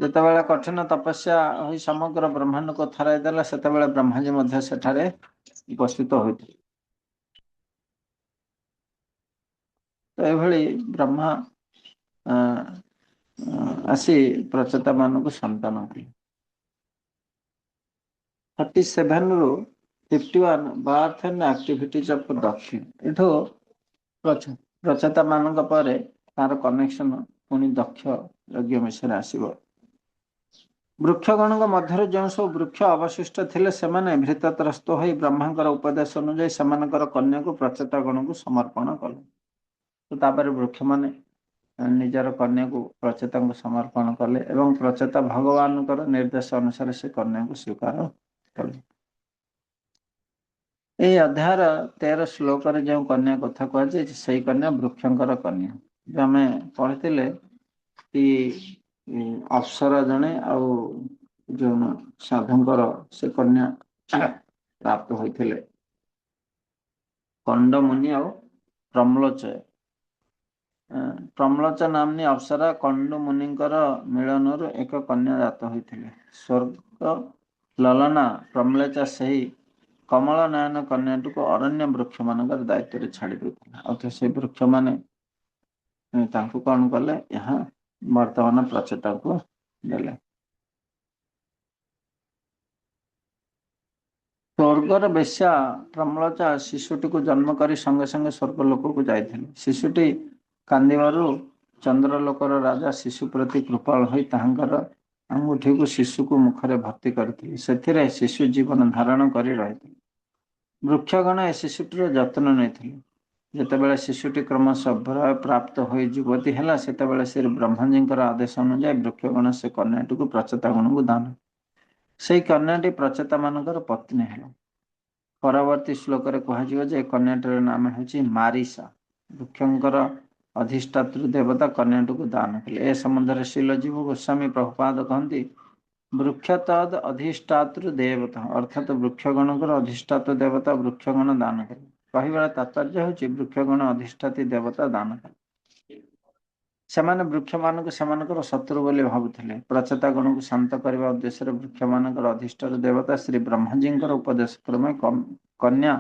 ଯେତେବେଳେ କଠିନ ତପସ୍ୟା ହୋଇ ସମଗ୍ର ବ୍ରହ୍ମାଣ୍ଡକୁ ଥରାଇ ଦେଲା, ସେତେବେଳେ ବ୍ରହ୍ମାଜୀ ମଧ୍ୟ ସେଠାରେ ଉପସ୍ଥିତ ହୋଇଥିଲେ। ତ ଏଭଳି ବ୍ରହ୍ମା ଆସି ପ୍ରଚେତା ମାନଙ୍କୁ ସନ୍ତାନ କଲେ। 47 ରୁ 51 ବାର୍ଥ ଆଣ୍ଡ ଆକ୍ଟିଭିଟିଜ ଅଫ ଦକ୍ଷ। ଏଠୁ ପ୍ରଚେତା ମାନଙ୍କ ପରେ ତାର କନେକ୍ସନ ପୁଣି ଦକ୍ଷ ଯଜ୍ଞ ବିଷୟରେ ଆସିବ। ବୃକ୍ଷଗଣଙ୍କ ମଧ୍ୟରେ ଯେଉଁ ସବୁ ବୃକ୍ଷ ଅବଶିଷ୍ଟ ଥିଲେ, ସେମାନେ ଭୀତତ୍ରସ୍ତ ହୋଇ ବ୍ରହ୍ମାଙ୍କର ଉପଦେଶ ଅନୁଯାୟୀ ସେମାନଙ୍କର କନ୍ୟାକୁ ପ୍ରଚେତା ଗଣକୁ ସମର୍ପଣ କଲେ। ତ ତାପରେ ବୃକ୍ଷମାନେ ନିଜର କନ୍ୟାକୁ ପ୍ରଚେତାଙ୍କୁ ସମର୍ପଣ କଲେ ଏବଂ ପ୍ରଚେତା ଭଗବାନଙ୍କର ନିର୍ଦ୍ଦେଶ ଅନୁସାରେ ସେ କନ୍ୟାକୁ ସ୍ୱୀକାର କଲେ। ଏହି ଅଧ୍ୟାୟର 13 ଶ୍ଲୋକରେ ଯେଉଁ କନ୍ୟା କଥା କୁହାଯାଇଛି, ସେଇ କନ୍ୟା ବୃକ୍ଷଙ୍କର କନ୍ୟା। ଯୋଉ ଆମେ ପଢିଥିଲେ କି ଅପ୍ସରା ଜଣେ ଆଉ ଯୋଉ ସାଧୁଙ୍କର ସେ କନ୍ୟା ପ୍ରାପ୍ତ ହୋଇଥିଲେ, କଣ୍ଡମୁନି ଆଉ ପ୍ରମ୍ଳଚୟ। ପ୍ରମ୍ଳଚ ନାମ୍ନୀ ଅପ୍ସରା କଣ୍ଡୁ ମୁନିଙ୍କର ମିଳନରୁ ଏକ କନ୍ୟା ଜାତ ହୋଇଥିଲେ। ସ୍ୱର୍ଗ ଲଲନା ପ୍ରମ୍ଳଚା ସେହି କମଳ ନୟନ କନ୍ୟାଟିକୁ ଅରଣ୍ୟ ବୃକ୍ଷ ମାନଙ୍କର ଦାୟିତ୍ୱରେ ଛାଡି ଦେଇଥିଲା। ଆଉ ସେ ବୃକ୍ଷ ମାନେ ତାଙ୍କୁ କଣ କଲେ, ଏହା ବର୍ତ୍ତମାନ ପ୍ରଚେତାଙ୍କୁ ଦେଲେ। ସ୍ୱର୍ଗର ବେଶ୍ୟା ପ୍ରମ୍ଳଚା ଶିଶୁଟିକୁ ଜନ୍ମ କରି ସଙ୍ଗେ ସଙ୍ଗେ ସ୍ୱର୍ଗ ଲୋକକୁ ଯାଇଥିଲେ। ଶିଶୁଟି କାନ୍ଦିବାରୁ ଚନ୍ଦ୍ରଲୋକର ରାଜା ଶିଶୁ ପ୍ରତି କୃପାଳ ହୋଇ ତାହାଙ୍କର ଆଙ୍ଗୁଠିକୁ ଶିଶୁକୁ ମୁଖରେ ଭର୍ତ୍ତି କରିଥିଲେ। ସେଥିରେ ଶିଶୁ ଜୀବନ ଧାରଣ କରି ରହିଥିଲେ। ବୃକ୍ଷଗଣ ଏ ଶିଶୁଟିର ଯତ୍ନ ନେଇଥିଲେ। ଯେତେବେଳେ ଶିଶୁଟି କ୍ରମଶଃ ପ୍ରାପ୍ତ ହୋଇ ଯୁବତୀ ହେଲା, ସେତେବେଳେ ଶ୍ରୀ ବ୍ରହ୍ମାଜୀଙ୍କର ଆଦେଶ ଅନୁଯାୟୀ ବୃକ୍ଷଗଣ ସେ କନ୍ୟାଟିକୁ ପ୍ରଚେତା ଗଣକୁ ଦାନ। ସେଇ କନ୍ୟାଟି ପ୍ରଚେତା ମାନଙ୍କର ପତ୍ନୀ ହେଲା। ପରବର୍ତ୍ତୀ ଶ୍ଲୋକରେ କୁହାଯିବ ଯେ କନ୍ୟାଟିର ନାମ ହେଉଛି ମାରିସା। ବୃକ୍ଷଙ୍କର ଅଧିଷ୍ଠାତୃ ଦେବତା କନ୍ୟାଟିକୁ ଦାନ କଲେ। ଏ ସମ୍ବନ୍ଧରେ ଶ୍ରୀଲଜୀବ ଗୋସ୍ୱାମୀ ପ୍ରଭୁପାଦ କହନ୍ତି, ବୃକ୍ଷ ତଦ୍ ଅଧିଷ୍ଠାତୃ ଦେବତା, ଅର୍ଥାତ ବୃକ୍ଷଗଣଙ୍କର ଅଧିଷ୍ଠାତ ଦେବତା ବୃକ୍ଷଗଣ ଦାନ କଲେ। କହିବାର ତାତ୍ପର୍ଯ୍ୟ ହେଉଛି ବୃକ୍ଷଗଣ ଅଧିଷ୍ଠାତୀ ଦେବତା ଦାନ କଲେ। ସେମାନେ ବୃକ୍ଷମାନଙ୍କୁ ସେମାନଙ୍କର ଶତ୍ରୁ ବୋଲି ଭାବୁଥିଲେ। ପ୍ରଚେତା ଗଣକୁ ଶାନ୍ତ କରିବା ଉଦ୍ଦେଶ୍ୟରେ ବୃକ୍ଷମାନଙ୍କର ଅଧିଷ୍ଠାତା ଦେବତା ଶ୍ରୀ ବ୍ରହ୍ମାଜୀଙ୍କର ଉପଦେଶ କ୍ରମେ କନ୍ୟା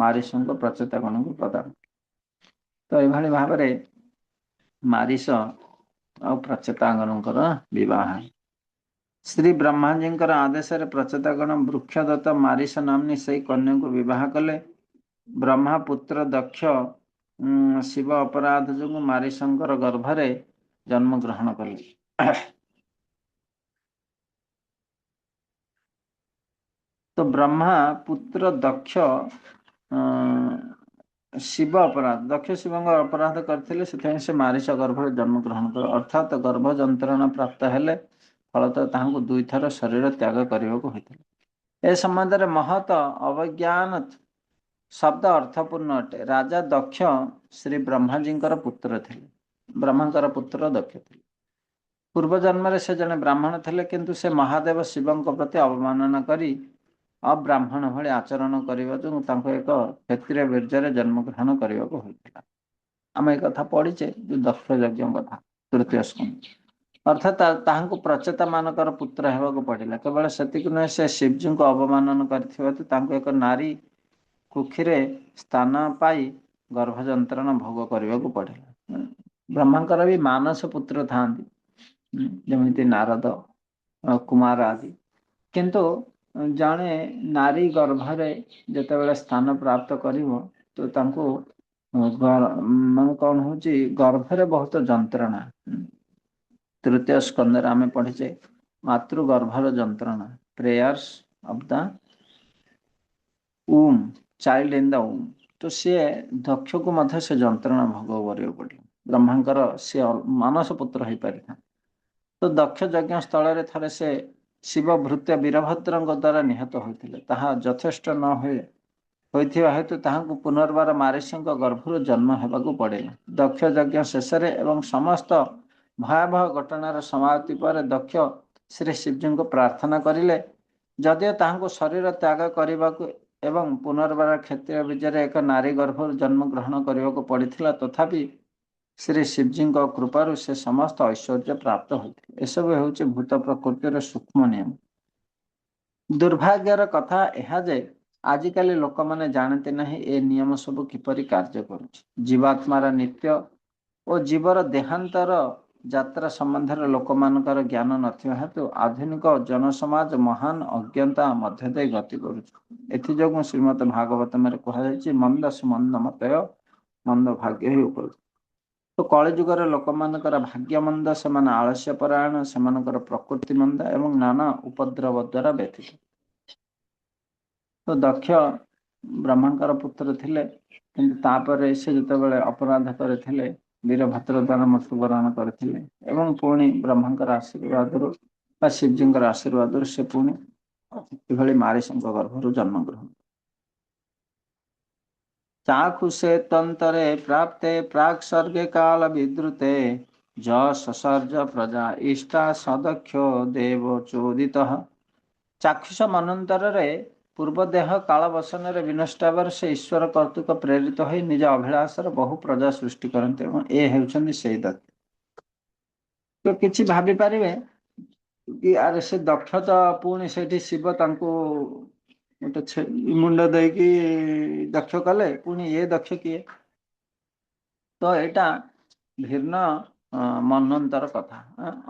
ମାରିସଙ୍କୁ ପ୍ରଚେତା ଗଣକୁ ପ୍ରଦାନ। ତ ଏଭଳି ଭାବରେ ମାରିସ ଆଉ ପ୍ରଚେତାଗଣଙ୍କର ବିବାହ। ଶ୍ରୀ ବ୍ରହ୍ମାଜୀଙ୍କର ଆଦେଶରେ ପ୍ରଚେତାଗଣ ବୃକ୍ଷଦତ୍ତ ମାରିସ ନାମ୍ନୀ ସେହି କନ୍ୟାକୁ ବିବାହ କଲେ। ବ୍ରହ୍ମାପୁତ୍ର ଦକ୍ଷ ଶିବ ଅପରାଧ ଯୋଗୁଁ ମାରିସଙ୍କର ଗର୍ଭରେ ଜନ୍ମ ଗ୍ରହଣ କଲେ। ତ ବ୍ରହ୍ମା ପୁତ୍ର ଦକ୍ଷ ଶିବ ଅପରାଧ, ଦକ୍ଷ ଶିବଙ୍କ ଅପରାଧ କରିଥିଲେ, ସେଥିପାଇଁ ସେ ମାରିସ ଗର୍ଭରେ ଜନ୍ମଗ୍ରହଣ କଲେ। ଅର୍ଥାତ୍ ଗର୍ଭ ଯନ୍ତ୍ରଣା ପ୍ରାପ୍ତ ହେଲେ ଫଳତଃ ତାହାଙ୍କୁ ଦୁଇଥର ଶରୀର ତ୍ୟାଗ କରିବାକୁ ହୋଇଥିଲା। ଏ ସମ୍ବନ୍ଧରେ ମହତ ଅବଜ୍ଞାନ ଶବ୍ଦ ଅର୍ଥପୂର୍ଣ୍ଣ ଅଟେ। ରାଜା ଦକ୍ଷ ଶ୍ରୀ ବ୍ରହ୍ମାଜୀଙ୍କର ପୁତ୍ର ଥିଲେ। ବ୍ରହ୍ମାଙ୍କର ପୁତ୍ର ଦକ୍ଷ ଥିଲେ। ପୂର୍ବ ଜନ୍ମରେ ସେ ଜଣେ ବ୍ରାହ୍ମଣ ଥିଲେ, କିନ୍ତୁ ସେ ମହାଦେବ ଶିବଙ୍କ ପ୍ରତି ଅବମାନନା କରି ଅବ୍ରାହ୍ମଣ ଭଳି ଆଚରଣ କରିବା ଯୋଗୁଁ ତାଙ୍କୁ ଏକ କ୍ଷତ୍ରିୟ ବୀର୍ଯ୍ୟରେ ଜନ୍ମଗ୍ରହଣ କରିବାକୁ ହୋଇଥିଲା। ଆମେ ଏ କଥା ପଢିଛେ ଯୋଉ ଦକ୍ଷ ଯଜ୍ଞ କଥା, ତୃତୀୟ ସ୍କନ୍ଧ। ଅର୍ଥାତ୍ ତାହାଙ୍କୁ ପ୍ରଚେତା ମାନଙ୍କର ପୁତ୍ର ହେବାକୁ ପଡିଲା। କେବଳ ସେତିକି ନୁହେଁ, ସେ ଶିବଜୀଙ୍କୁ ଅବମାନନା କରିଥିବାରୁ ତାଙ୍କୁ ଏକ ନାରୀ କୁକ୍ଷୀରେ ସ୍ଥାନ ପାଇ ଗର୍ଭ ଯନ୍ତ୍ରଣା ଭୋଗ କରିବାକୁ ପଡିଲା। ବ୍ରହ୍ମାଙ୍କର ବି ମାନସ ପୁତ୍ର ଥାଆନ୍ତି, ଯେମିତି ନାରଦ, କୁମାର ଆଦି। କିନ୍ତୁ ଜଣେ ନାରୀ ଗର୍ଭରେ ଯେତେବେଳେ ସ୍ଥାନ ପ୍ରାପ୍ତ କରିବ, ତ ତାଙ୍କୁ ମାନେ କଣ ହଉଛି, ଗର୍ଭରେ ବହୁତ ଯନ୍ତ୍ରଣା। ତୃତୀୟ ସ୍କନ୍ଧରେ ଆମେ ପଢିଛେ ମାତୃ ଗର୍ଭର ଯନ୍ତ୍ରଣା, prayers of the womb, child in the womb. ତ ସିଏ ଦକ୍ଷକୁ ମଧ୍ୟ ସେ ଯନ୍ତ୍ରଣା ଭୋଗ କରିବାକୁ ପଡିବ। ବ୍ରହ୍ମାଙ୍କର ସେ ମାନସ ପୁତ୍ର ହେଇପାରିଥାନ୍ତି। ତ ଦକ୍ଷ ଯଜ୍ଞ ସ୍ଥଳରେ ଥରେ ସେ ଶିବ ଭୃତ୍ୟ ବୀରଭଦ୍ରଙ୍କ ଦ୍ୱାରା ନିହତ ହୋଇଥିଲେ। ତାହା ଯଥେଷ୍ଟ ନ ହୋଇଥିବା ହେତୁ ତାହାଙ୍କୁ ପୁନର୍ବାର ମାରିସଙ୍କ ଗର୍ଭରୁ ଜନ୍ମ ହେବାକୁ ପଡ଼ିଲା। ଦକ୍ଷ ଯଜ୍ଞ ଶେଷରେ ଏବଂ ସମସ୍ତ ଭୟାବହ ଘଟଣାର ସମାପ୍ତି ପରେ ଦକ୍ଷ ଶ୍ରୀ ଶିବଜୀଙ୍କୁ ପ୍ରାର୍ଥନା କରିଲେ, ଯଦିଓ ତାହାଙ୍କୁ ଶରୀର ତ୍ୟାଗ କରିବାକୁ ଏବଂ ପୁନର୍ବାର କ୍ଷତ୍ରିୟ ବୀର୍ଯ୍ୟରେ ଏକ ନାରୀ ଗର୍ଭରୁ ଜନ୍ମ ଗ୍ରହଣ କରିବାକୁ ପଡ଼ିଥିଲା, ତଥାପି ଶ୍ରୀ ଶିବଜୀଙ୍କ କୃପାରୁ ସେ ସମସ୍ତ ଐଶ୍ୱର୍ଯ୍ୟ ପ୍ରାପ୍ତ ହୋଇଥିଲେ। ଏସବୁ ହେଉଛି ଭୂତ ପ୍ରକୃତିର ସୂକ୍ଷ୍ମ ନିୟମ। ଦୁର୍ଭାଗ୍ୟର କଥା ଏହା ଯେ ଆଜିକାଲି ଲୋକମାନେ ଜାଣନ୍ତି ନାହିଁ ଏ ନିୟମ ସବୁ କିପରି କାର୍ଯ୍ୟ କରୁଛି। ଜୀବାତ୍ମାର ନିତ୍ୟ ଓ ଜୀବର ଦେହାନ୍ତର ଯାତ୍ରା ସମ୍ବନ୍ଧରେ ଲୋକମାନଙ୍କର ଜ୍ଞାନ ନଥିବା ହେତୁ ଆଧୁନିକ ଜନସମାଜ ମହାନ ଅଜ୍ଞତା ମଧ୍ୟ ଦେଇ ଗତି କରୁଛି। ଏଥିଯୋଗୁଁ ଶ୍ରୀମଦ ଭାଗବତମରେ କୁହାଯାଇଛି ମନ୍ଦ ସୁମନ୍ଦ ମତୟ ମନ୍ଦ ଭାଗ୍ୟ ହିଁ ଉପଯୁକ୍ତ। ତ କଳିଯୁଗର ଲୋକମାନଙ୍କର ଭାଗ୍ୟ ମନ୍ଦ, ସେମାନେ ଆଳସ୍ୟ ପରାୟଣ, ସେମାନଙ୍କର ପ୍ରକୃତି ମନ୍ଦ ଏବଂ ନାନା ଉପଦ୍ରବ ଦ୍ୱାରା ବ୍ୟଥିତ। ତ ଦକ୍ଷ ବ୍ରହ୍ମାଙ୍କର ପୁତ୍ର ଥିଲେ, କିନ୍ତୁ ତାପରେ ସେ ଯେତେବେଳେ ଅପରାଧ କରିଥିଲେ ବୀରଭଦ୍ର ଦ୍ୱାରା ମୃତ୍ୟୁବରଣ କରିଥିଲେ ଏବଂ ପୁଣି ବ୍ରହ୍ମାଙ୍କର ଆଶୀର୍ବାଦରୁ ବା ଶିବଜୀଙ୍କର ଆଶୀର୍ବାଦରୁ ସେ ପୁଣି ଏଭଳି ମାରିସଙ୍କ ଗର୍ଭରୁ ଜନ୍ମଗ୍ରହଣ। ଚାକ୍ଷୁଷେ ତନ୍ତରେ ପ୍ରାପ୍ତେ ପ୍ରାକ୍ ସ୍ୱର୍ଗେ କାଳ ବିଦ୍ରୁତେ ଯଶସର୍ଜ ପ୍ରଜା ଇଷ୍ଟା ସଦକ୍ଷ ଦେବ ଚୋଦିତଃ। ଚାକ୍ଷୁଷ ମନ୍ୱନ୍ତରରେ ପୂର୍ବ ଦେହ କାଳ ବସନରେ ବିନଷ୍ଟ ହେବାରୁ ସେ ଈଶ୍ୱର କର୍ତ୍ତୃକ ପ୍ରେରିତ ହୋଇ ନିଜ ଅଭିଳାଷର ବହୁ ପ୍ରଜା ସୃଷ୍ଟି କରନ୍ତି ଏବଂ ଏ ହେଉଛନ୍ତି ସେଇ ଦକ୍ଷ। ତ କିଛି ଭାବିପାରିବେ କି ଆରେ ସେ ଦକ୍ଷ ତ ପୁଣି ସେଇଠି ଶିବ ତାଙ୍କୁ ଗୋଟେ ମୁଣ୍ଡ ଦେଇକି ଦକ୍ଷ କଲେ, ପୁଣି ଏ ଦକ୍ଷ କିଏ? ତ ଏଇଟା ଭିନ୍ନ ମନ୍ୱନ୍ତର କଥା।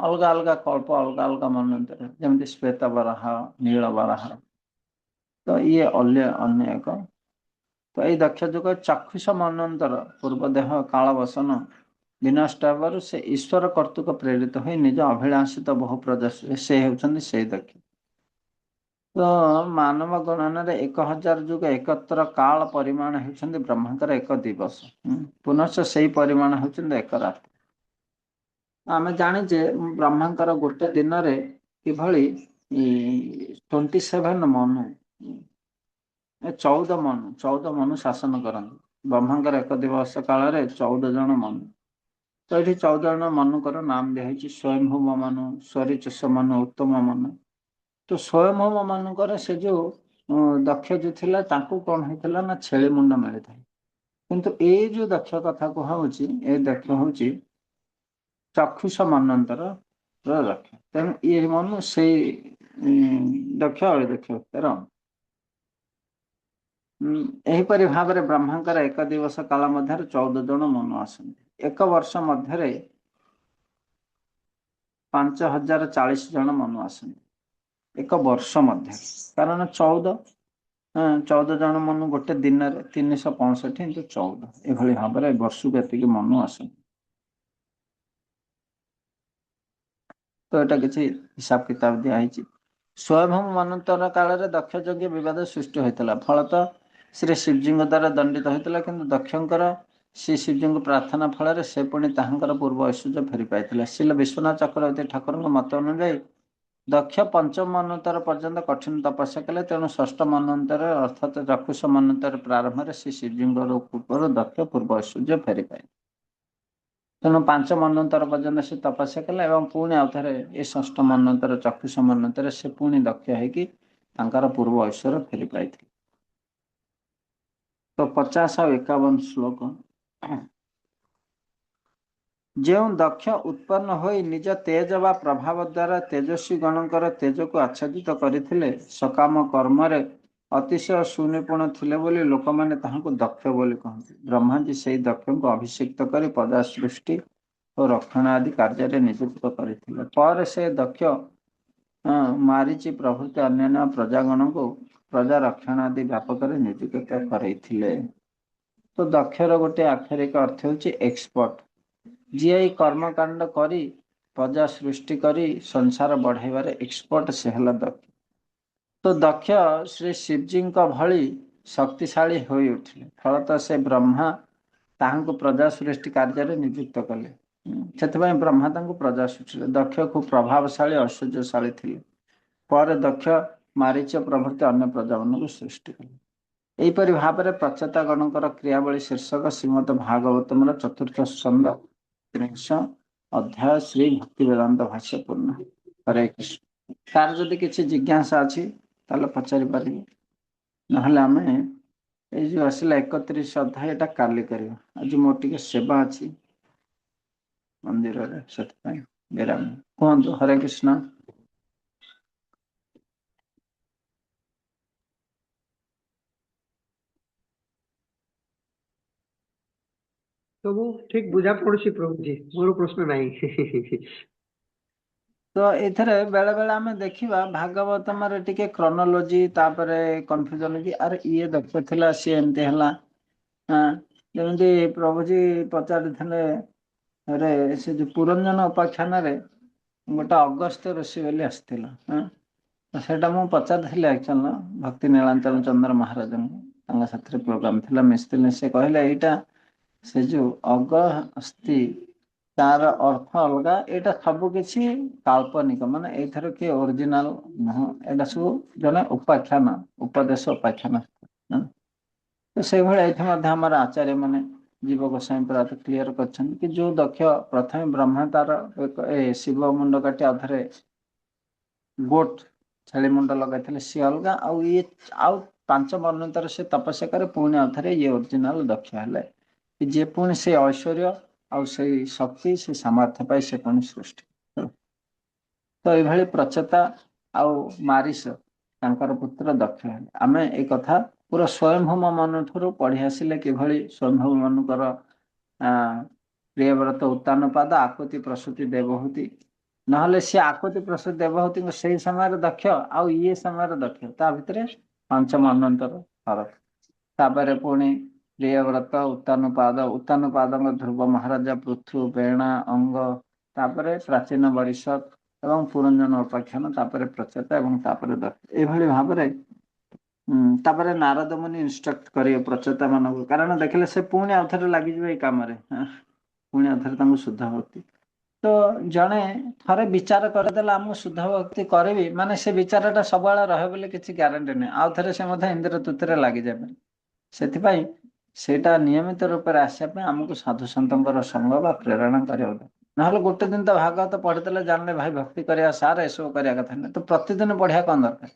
ଅଲଗା ଅଲଗା କଳ୍ପ, ଅଲଗା ଅଲଗା ମନ୍ୱନ୍ତର, ଯେମିତି ଶ୍ଵେତ ବରାହ, ନୀଳ ବରାହ। ତ ଇଏ ଅନ୍ୟ ଏକ। ତ ଏଇ ଦକ୍ଷ ଯୁଗ ଚାକ୍ଷୁଷ ମନ୍ୱନ୍ତର ପୂର୍ବ ଦେହ କାଳ ବସନ ବିନଷ୍ଟ ହେବାରୁ ସେ ଈଶ୍ୱର କର୍ତ୍ତୃକ ପ୍ରେରିତ ହୋଇ ନିଜ ଅଭିଳାଷିତ ବହୁ ପ୍ରଜା, ସେ ହେଉଛନ୍ତି ସେଇ ଦକ୍ଷ। ତ ମାନବ ଗଣନାରେ 1000 ଯୁଗ ଏକତ୍ର କାଳ ପରିମାଣ ହେଉଛନ୍ତି ବ୍ରହ୍ମାଙ୍କର ଏକ ଦିବସ। ପୁନଶ୍ଚ ସେଇ ପରିମାଣ ହେଉଛନ୍ତି ଏକ ରାତ୍ରି। ଆମେ ଜାଣିଛେ ବ୍ରହ୍ମାଙ୍କର ଗୋଟେ ଦିନରେ କିଭଳି 27 ମନୁ 14 ମନୁ ଶାସନ କରନ୍ତି। ବ୍ରହ୍ମାଙ୍କର ଏକ ଦିବସ କାଳରେ 14 ଜଣ ମନୁ। ତ ଏଠି 14 ଜଣ ମନୁଙ୍କର ନାମ ଦିଆହେଇଛି ସ୍ୱୟଂଭୂମ ମନୁ, ସ୍ୱରିଚଷ ମନୁ, ଉତ୍ତମ ମନୁ। ତ ସ୍ୱୟଂଭୂମ ମାନଙ୍କର ସେ ଯୋଉ ଦକ୍ଷ ଯୋଉ ଥିଲା ତାଙ୍କୁ କଣ ହେଇଥିଲା ନା ଛେଳି ମୁଣ୍ଡ ମିଳିଥାଏ। କିନ୍ତୁ ଏଇ ଯୋଉ ଦକ୍ଷ କଥା କୁହାହଉଛି, ଏ ଦକ୍ଷ ହଉଛି ଚକ୍ଷୁଷ ମନ୍ୱନ୍ତର ଦକ୍ଷ। ତେଣୁ ଇଏ ମନୁ ସେଇ ଦକ୍ଷ ଦକ୍ଷ ଉତ୍ତର। ଏହିପରି ଭାବରେ ବ୍ରହ୍ମାଙ୍କର ଏକ ଦିବସ କାଳ ମଧ୍ୟରେ 14 ଜଣ ମନୁ ଆସନ୍ତି। ଏକ ବର୍ଷ ମଧ୍ୟରେ 5040 ଜଣ ମନୁ ଆସନ୍ତି। ଏକ ବର୍ଷ ମଧ୍ୟରେ, କାରଣ 14 ଜଣ ମନୁ ଗୋଟେ ଦିନରେ 365 କିନ୍ତୁ 14 ଏଭଳି ଭାବରେ ବର୍ଷକୁ ଏତିକି ମନୁ ଆସନ୍ତି। ତ ଏଟା କିଛି ହିସାବ କିତାବ ଦିଆହେଇଛି। ସ୍ୱୟଂଭୂମ ମନ୍ୱନ୍ତର କାଳରେ ଦକ୍ଷ ଯଜ୍ଞ ବିବାଦ ସୃଷ୍ଟି ହୋଇଥିଲା। ଫଳତଃ ଶ୍ରୀ ଶିବଜୀଙ୍କ ଦ୍ୱାରା ଦଣ୍ଡିତ ହୋଇଥିଲା, କିନ୍ତୁ ଦକ୍ଷଙ୍କର ଶ୍ରୀ ଶିବଜୀଙ୍କ ପ୍ରାର୍ଥନା ଫଳରେ ସେ ପୁଣି ତାହାଙ୍କର ପୂର୍ବ ଐଶ୍ୱର୍ଯ୍ୟ ଫେରି ପାଇଥିଲେ। ଶ୍ରୀଲ ବିଶ୍ୱନାଥ ଚକ୍ରବର୍ତ୍ତୀ ଠାକୁରଙ୍କ ମତ ଅନୁଯାୟୀ ଦକ୍ଷ ପଞ୍ଚମ ମନ୍ୱନ୍ତର ପର୍ଯ୍ୟନ୍ତ କଠିନ ତପସ୍ୟା କଲେ, ତେଣୁ ଷଷ୍ଠ ମନ୍ୱନ୍ତର ଅର୍ଥାତ ଚକ୍ଷୁଷ ମନ୍ୱନ୍ତର ପ୍ରାରମ୍ଭରେ ଶ୍ରୀ ଶିବଜୀଙ୍କର ପୂର୍ବରୁ ଦକ୍ଷ ପୂର୍ବ ଐଶ୍ୱର୍ଯ୍ୟ ଫେରି ପାଇଲେ। ତେଣୁ 5 ମନ୍ୱନ୍ତର ପର୍ଯ୍ୟନ୍ତ ସେ ତପସ୍ୟା କଲେ ଏବଂ ପୁଣି ଆଉଥରେ ଏ ଷଷ୍ଠ ମନ୍ୱନ୍ତର ଚକ୍ଷୁଷ ମନ୍ୱନ୍ତରରେ ସେ ପୁଣି ଦକ୍ଷ ହେଇକି ତାଙ୍କର ପୂର୍ବ ଐଶ୍ୱର୍ଯ୍ୟ ଫେରି ପାଇଥିଲେ। ତ 50 ଆଉ 51 ଶ୍ଲୋକ। ଯେଉଁ ଦକ୍ଷ ଉତ୍ପନ୍ନ ହୋଇ ନିଜ ତେଜ ବା ପ୍ରଭାବ ଦ୍ୱାରା ତେଜସ୍ୱୀ ଗଣଙ୍କର ତେଜକୁ ଆଚ୍ଛାଦିତ କରିଥିଲେ, ସକାମ କର୍ମରେ ଅତିଶୟ ସୁନିପୁଣ ଥିଲେ ବୋଲି ଲୋକମାନେ ତାହାଙ୍କୁ ଦକ୍ଷ ବୋଲି କହନ୍ତି। ବ୍ରହ୍ମାଜୀ ସେହି ଦକ୍ଷଙ୍କୁ ଅଭିଷିକ୍ତ କରି ପ୍ରଜା ସୃଷ୍ଟି ଓ ରକ୍ଷଣ ଆଦି କାର୍ଯ୍ୟରେ ନିଯୁକ୍ତ କରିଥିଲେ। ପରେ ସେ ଦକ୍ଷ ମାରିଚି ପ୍ରଭୃତି ଅନ୍ୟାନ୍ୟ ପ୍ରଜାଗଣଙ୍କୁ ପ୍ରଜା ରକ୍ଷଣ ଆଦି ବ୍ୟାପକରେ ନିଯୁକ୍ତ କରେଇଥିଲେ। ତ ଦକ୍ଷର ଗୋଟେ ଆକ୍ଷରିକ ଅର୍ଥ ହେଉଛି ଏକ୍ସପର୍ଟ, ଯିଏ ଏଇ କର୍ମକାଣ୍ଡ କରି ପ୍ରଜା ସୃଷ୍ଟି କରି ସଂସାର ବଢ଼ାଇବାରେ ଏକ୍ସପର୍ଟ, ସେ ହେଲା ଦକ୍ଷ। ତ ଦକ୍ଷ ଶ୍ରୀ ଶିବଜୀଙ୍କ ଭଳି ଶକ୍ତିଶାଳୀ ହୋଇ ଉଠିଲେ। ଫଳତଃ ସେ ବ୍ରହ୍ମା ତାହାଙ୍କୁ ପ୍ରଜା ସୃଷ୍ଟି କାର୍ଯ୍ୟରେ ନିଯୁକ୍ତ କଲେ। ସେଥିପାଇଁ ବ୍ରହ୍ମା ତାଙ୍କୁ ପ୍ରଜା ସୃଷ୍ଟିରେ ଦକ୍ଷ ଖୁବ୍ ପ୍ରଭାବଶାଳୀ ଐଶ୍ୱର୍ଯ୍ୟଶାଳୀ ଥିଲେ। ପରେ ଦକ୍ଷ ମାରିଚ ପ୍ରଭୃତି ଅନ୍ୟ ପ୍ରଜାମାନଙ୍କୁ ସୃଷ୍ଟି କଲେ। ଏହିପରି ଭାବରେ ପ୍ରଚେତାଗଣଙ୍କର କ୍ରିୟାବଳୀ ଶୀର୍ଷକ ଶ୍ରୀମଦ ଭାଗବତମର 4ଥ ସ୍କନ୍ଧ 300 ଅଧ୍ୟାୟ ଶ୍ରୀ ଭକ୍ତି ବେଦାନ୍ତ ଭାଷ୍ୟ ପୂର୍ଣ୍ଣ। ହରେ କୃଷ୍ଣ। ତାର ଯଦି କିଛି ଜିଜ୍ଞାସା ଅଛି ତାହେଲେ ପଚାରି ପାରିବେ, ନହେଲେ ଆମେ ଏଇ ଯୋଉ ଆସିଲା 31 ଅଧ୍ୟାୟ ଏଟା କାଲି କରିବା। ଆଜି ମୋର ଟିକେ ସେବା ଅଛି, ମନ୍ଦିରରେ ସେଥିପାଇଁ ବିରାମ। କୁହନ୍ତୁ ହରେ କୃଷ୍ଣ। ସବୁ ଠିକ ବୁଝା ପଡୁଛି ପ୍ରଭୁଜୀ, ମୋର ପ୍ରଶ୍ନ ନାହିଁ। ତ ଏଥିରେ ବେଳେ ବେଳେ ଆମେ ଦେଖିବା ଭାଗବତମରେ ଟିକେ କ୍ରୋନୋଲୋଜି ତାପରେ କନଫ୍ୟୁଜନ କି ଆରେ ଇଏ ଦକ୍ଷ ଥିଲା ସିଏ ଏମିତି ହେଲା। ହଁ, ଯେମିତି ପ୍ରଭୁଜୀ ପଚାରିଥିଲେ ରେ ସେ ଯୋଉ ପୁରଞ୍ଜନ ଉପାଖ୍ୟାନରେ ଗୋଟେ ଅଗସ୍ତ୍ୟ ଋଷି ବୋଲି ଆସିଥିଲା। ହଁ, ସେଇଟା ମୁଁ ପଚାରିଥିଲି ଆକ୍ଚୁଆଲ ଭକ୍ତି ନୀଳାଞ୍ଚଳ ଚନ୍ଦ୍ର ମହାରାଜଙ୍କୁ। ତାଙ୍କ ସାଥିରେ ପ୍ରୋଗ୍ରାମ ଥିଲା ମିଶିଥିଲେ, ସେ କହିଲେ ଏଇଟା ସେ ଯୋଉ ଅଗସ୍ତି ତାର ଅର୍ଥ ଅଲଗା, ଏଇଟା ସବୁ କିଛି କାଳ୍ପନିକ, ମାନେ ଏଇଥର କିଏ ଅରିଜିନାଲ ନୁହଁ, ଏଇଟା ସବୁ ଜଣେ ଉପାଖ୍ୟାନ ଉପଦେଶ ଉପାଖ୍ୟାନ। ତ ସେଇଭଳି ଏଇଠି ମଧ୍ୟ ଆମର ଆଚାର୍ଯ୍ୟ ମାନେ ଜୀବ ଗୋସ୍ୱାମୀ ପ୍ରାୟ କ୍ଲିୟର କରିଛନ୍ତି କି ଯୋଉ ଦକ୍ଷ ପ୍ରଥମେ ବ୍ରହ୍ମା ତାର ଶିବ ମୁଣ୍ଡ କାଟି ଆଉଥରେ ଗୋଟ ଛେଳି ମୁଣ୍ଡ ଲଗାଇଥିଲେ ସିଏ ଅଲଗା, ଆଉ ଇଏ ଆଉ ପାଞ୍ଚ ବର୍ଣ୍ଣିତରେ ସେ ତପସ୍ୟା କରେ ପୁଣି ଆଉଥରେ ଇଏ ଅରିଜିନାଲ ଦକ୍ଷ ହେଲେ। ଯିଏ ପୁଣି ସେ ଐଶ୍ୱର୍ଯ୍ୟ ଆଉ ସେଇ ଶକ୍ତି ସେ ସାମର୍ଥ୍ୟ ପାଇ ସେ ପୁଣି ସୃଷ୍ଟି। ତ ଏଇଭଳି ପ୍ରଚେତା ଆଉ ମାରିସ ତାଙ୍କର ପୁତ୍ର ଦକ୍ଷ ହେଲେ। ଆମେ ଏଇ କଥା ପୁରା ସ୍ଵୟଂଭୂମ ମନୁଠାରୁ ପଢି ଆସିଲେ କିଭଳି ସ୍ଵୟଂଭୂମ ମନୁଙ୍କର ପ୍ରିୟବ୍ରତ ଉତ୍ତାନ ପାଦ ଆକୁତି ପ୍ରସୂତି ଦେବହୂତି, ନହେଲେ ସିଏ ଆକୁତି ପ୍ରସୂତି ଦେବହୂତିଙ୍କୁ ସେଇ ସମୟରେ ଦକ୍ଷ ଆଉ ଇଏ ସମୟରେ ଦକ୍ଷ, ତା ଭିତରେ ପାଞ୍ଚ ମନ୍ୱନ୍ତର ଫରକ। ତାପରେ ପୁଣି ପ୍ରିୟବ୍ରତ ଉତ୍ତାନପାଦଙ୍କ ଧ୍ରୁବ ମହାରାଜା ପୃଥୁ ବେଣା ଅଙ୍ଗ, ତାପରେ ପ୍ରାଚୀନ ବରିଷଦ ଏବଂ ପୁରଞ୍ଜନ ଉପାଖ୍ୟାନ, ତାପରେ ପ୍ରଚେତା ଏବଂ ତାପରେ ଦକ୍ଷ। ଏଇଭଳି ଭାବରେ ତାପରେ ନାରଦ ମୁନି ଇନଷ୍ଟ୍ରକ୍ଟ କରିବେ ପ୍ରଚେତା ମାନଙ୍କୁ, କାରଣ ଦେଖିଲେ ସେ ପୁଣି ଆଉଥରେ ଲାଗିଯିବେ ଏଇ କାମରେ। ପୁଣି ଆଉଥରେ ତାଙ୍କୁ ଶୁଦ୍ଧ ଭକ୍ତି, ତ ଜଣେ ଥରେ ବିଚାର କରିଦେଲା ମୁଁ ଶୁଦ୍ଧ ଭକ୍ତି କରିବି, ମାନେ ସେ ବିଚାର ଟା ସବୁବେଳେ ରହେ ବୋଲି କିଛି ଗ୍ୟାରେଣ୍ଟି ନାହିଁ, ଆଉ ଥରେ ସେ ମଧ୍ୟ ଇନ୍ଦ୍ରିୟ ତୃତୀୟରେ ଲାଗିଯାଏ। ସେଥିପାଇଁ ସେଇଟା ନିୟମିତ ରୂପରେ ଆସିବା ପାଇଁ ଆମକୁ ସାଧୁସନ୍ତଙ୍କର ସଙ୍ଗ ବା ପ୍ରେରଣା କରିବା ଦରକାର। ନହେଲେ ଗୋଟେ ଦିନ ତ ଭାଗବତ ପଢିଦେଲେ ଜାଣିଲେ ଭାଇ ଭକ୍ତି କରିବା ସାର ଏସବୁ କରିବା କଥା ନାହିଁ, ତ ପ୍ରତିଦିନ ପଢିବା କଣ ଦରକାର?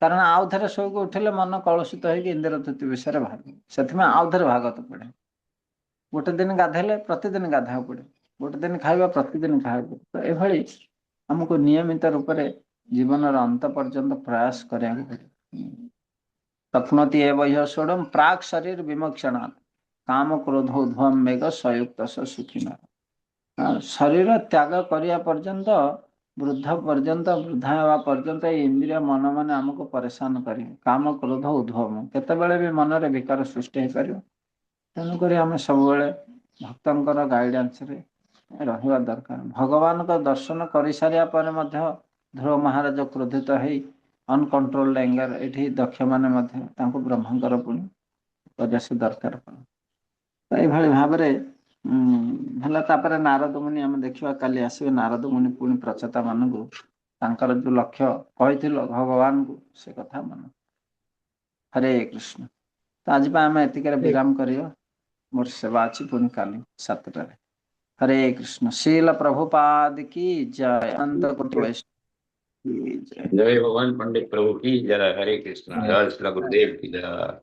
କାରଣ ଆଉ ଥରେ ଶୋଇକି ଉଠିଲେ ମନ କଳୁଷିତ ହେଇକି ଇନ୍ଦ୍ରିୟ ତୃତୀୟ ବିଷୟରେ ଭାବିବ। ସେଥିପାଇଁ ଆଉ ଥରେ ଭାଗବତ ପଢେ। ଗୋଟେ ଦିନ ଗାଧୋଇଲେ ପ୍ରତିଦିନ ଗାଧୋଇବାକୁ ପଡେ, ଗୋଟେ ଦିନ ଖାଇବା ପ୍ରତିଦିନ ଖାଇବାକୁ ପଡେ। ତ ଏଭଳି ଆମକୁ ନିୟମିତ ରୂପରେ ଜୀବନର ଅନ୍ତ ପର୍ଯ୍ୟନ୍ତ ପ୍ରୟାସ କରିବାକୁ ପଡିବ। ପ୍ରଥମତି ବହ୍ୟ ଷୋଡ଼ମ ପ୍ରାକ୍ ଶରୀର ବିମକ୍ଷଣ କାମ କ୍ରୋଧ ଉଦ୍ଭମ ମେଘ ସୟୁକ୍ତ ସୁଖିନ। ଶରୀର ତ୍ୟାଗ କରିବା ପର୍ଯ୍ୟନ୍ତ, ବୃଦ୍ଧ ପର୍ଯ୍ୟନ୍ତ, ବୃଦ୍ଧା ହେବା ପର୍ଯ୍ୟନ୍ତ ଏଇ ଇନ୍ଦ୍ରିୟ ମନ ମାନେ ଆମକୁ ପରେଶାନ କରିବେ। କାମ କ୍ରୋଧ ଉଦ୍ଭବ କେତେବେଳେ ବି ମନରେ ବିକାର ସୃଷ୍ଟି ହେଇପାରିବ। ତେଣୁକରି ଆମେ ସବୁବେଳେ ଭକ୍ତଙ୍କର ଗାଇଡାନ୍ସରେ ରହିବା ଦରକାର। ଭଗବାନଙ୍କ ଦର୍ଶନ କରିସାରିବା ପରେ ମଧ୍ୟ ଧ୍ରୁବ ମହାରାଜ କ୍ରୋଧିତ ହେଇ ଅନକଣ୍ଟ୍ରୋଲ ଏଙ୍ଗର, ଏଠି ଦକ୍ଷ ମାନେ ମଧ୍ୟ ତାଙ୍କୁ ବ୍ରହ୍ମଙ୍କର ପୁଣି ଉପଦେଶ ଦରକାର। ତ ଏଇଭଳି ଭାବରେ ହେଲା। ତାପରେ ନାରଦ ମୁନି ଆମେ ଦେଖିବା କାଲି ଆସିବେ, ନାରଦ ମୁନି ପୁଣି ପ୍ରଚେତା ମାନଙ୍କୁ ତାଙ୍କର ଯୋଉ ଲକ୍ଷ୍ୟ କହିଥିଲ ଭଗବାନଙ୍କୁ ସେ କଥା ମନେ। ହରେ କୃଷ୍ଣ। ତ ଆଜି ପାଇଁ ଆମେ ଏତିକିରେ ବିରାମ କରିବା। ମୋର ସେବା ଅଛି ପୁଣି କାଲି 7টাରେ। ହରେ କୃଷ୍ଣ। ଶ୍ରୀଲ ପ୍ରଭୁପାଦ କି ଜୟ। ଅନନ୍ତ କୋଟି ବୈଷ୍ଣବ की जय। जय भगवान पंडित प्रभु की जय। हरे कृष्णा। जय श्री गुरुदेव की जय।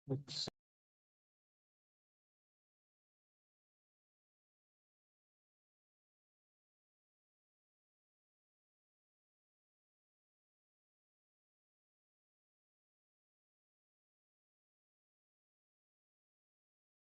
अच्छा।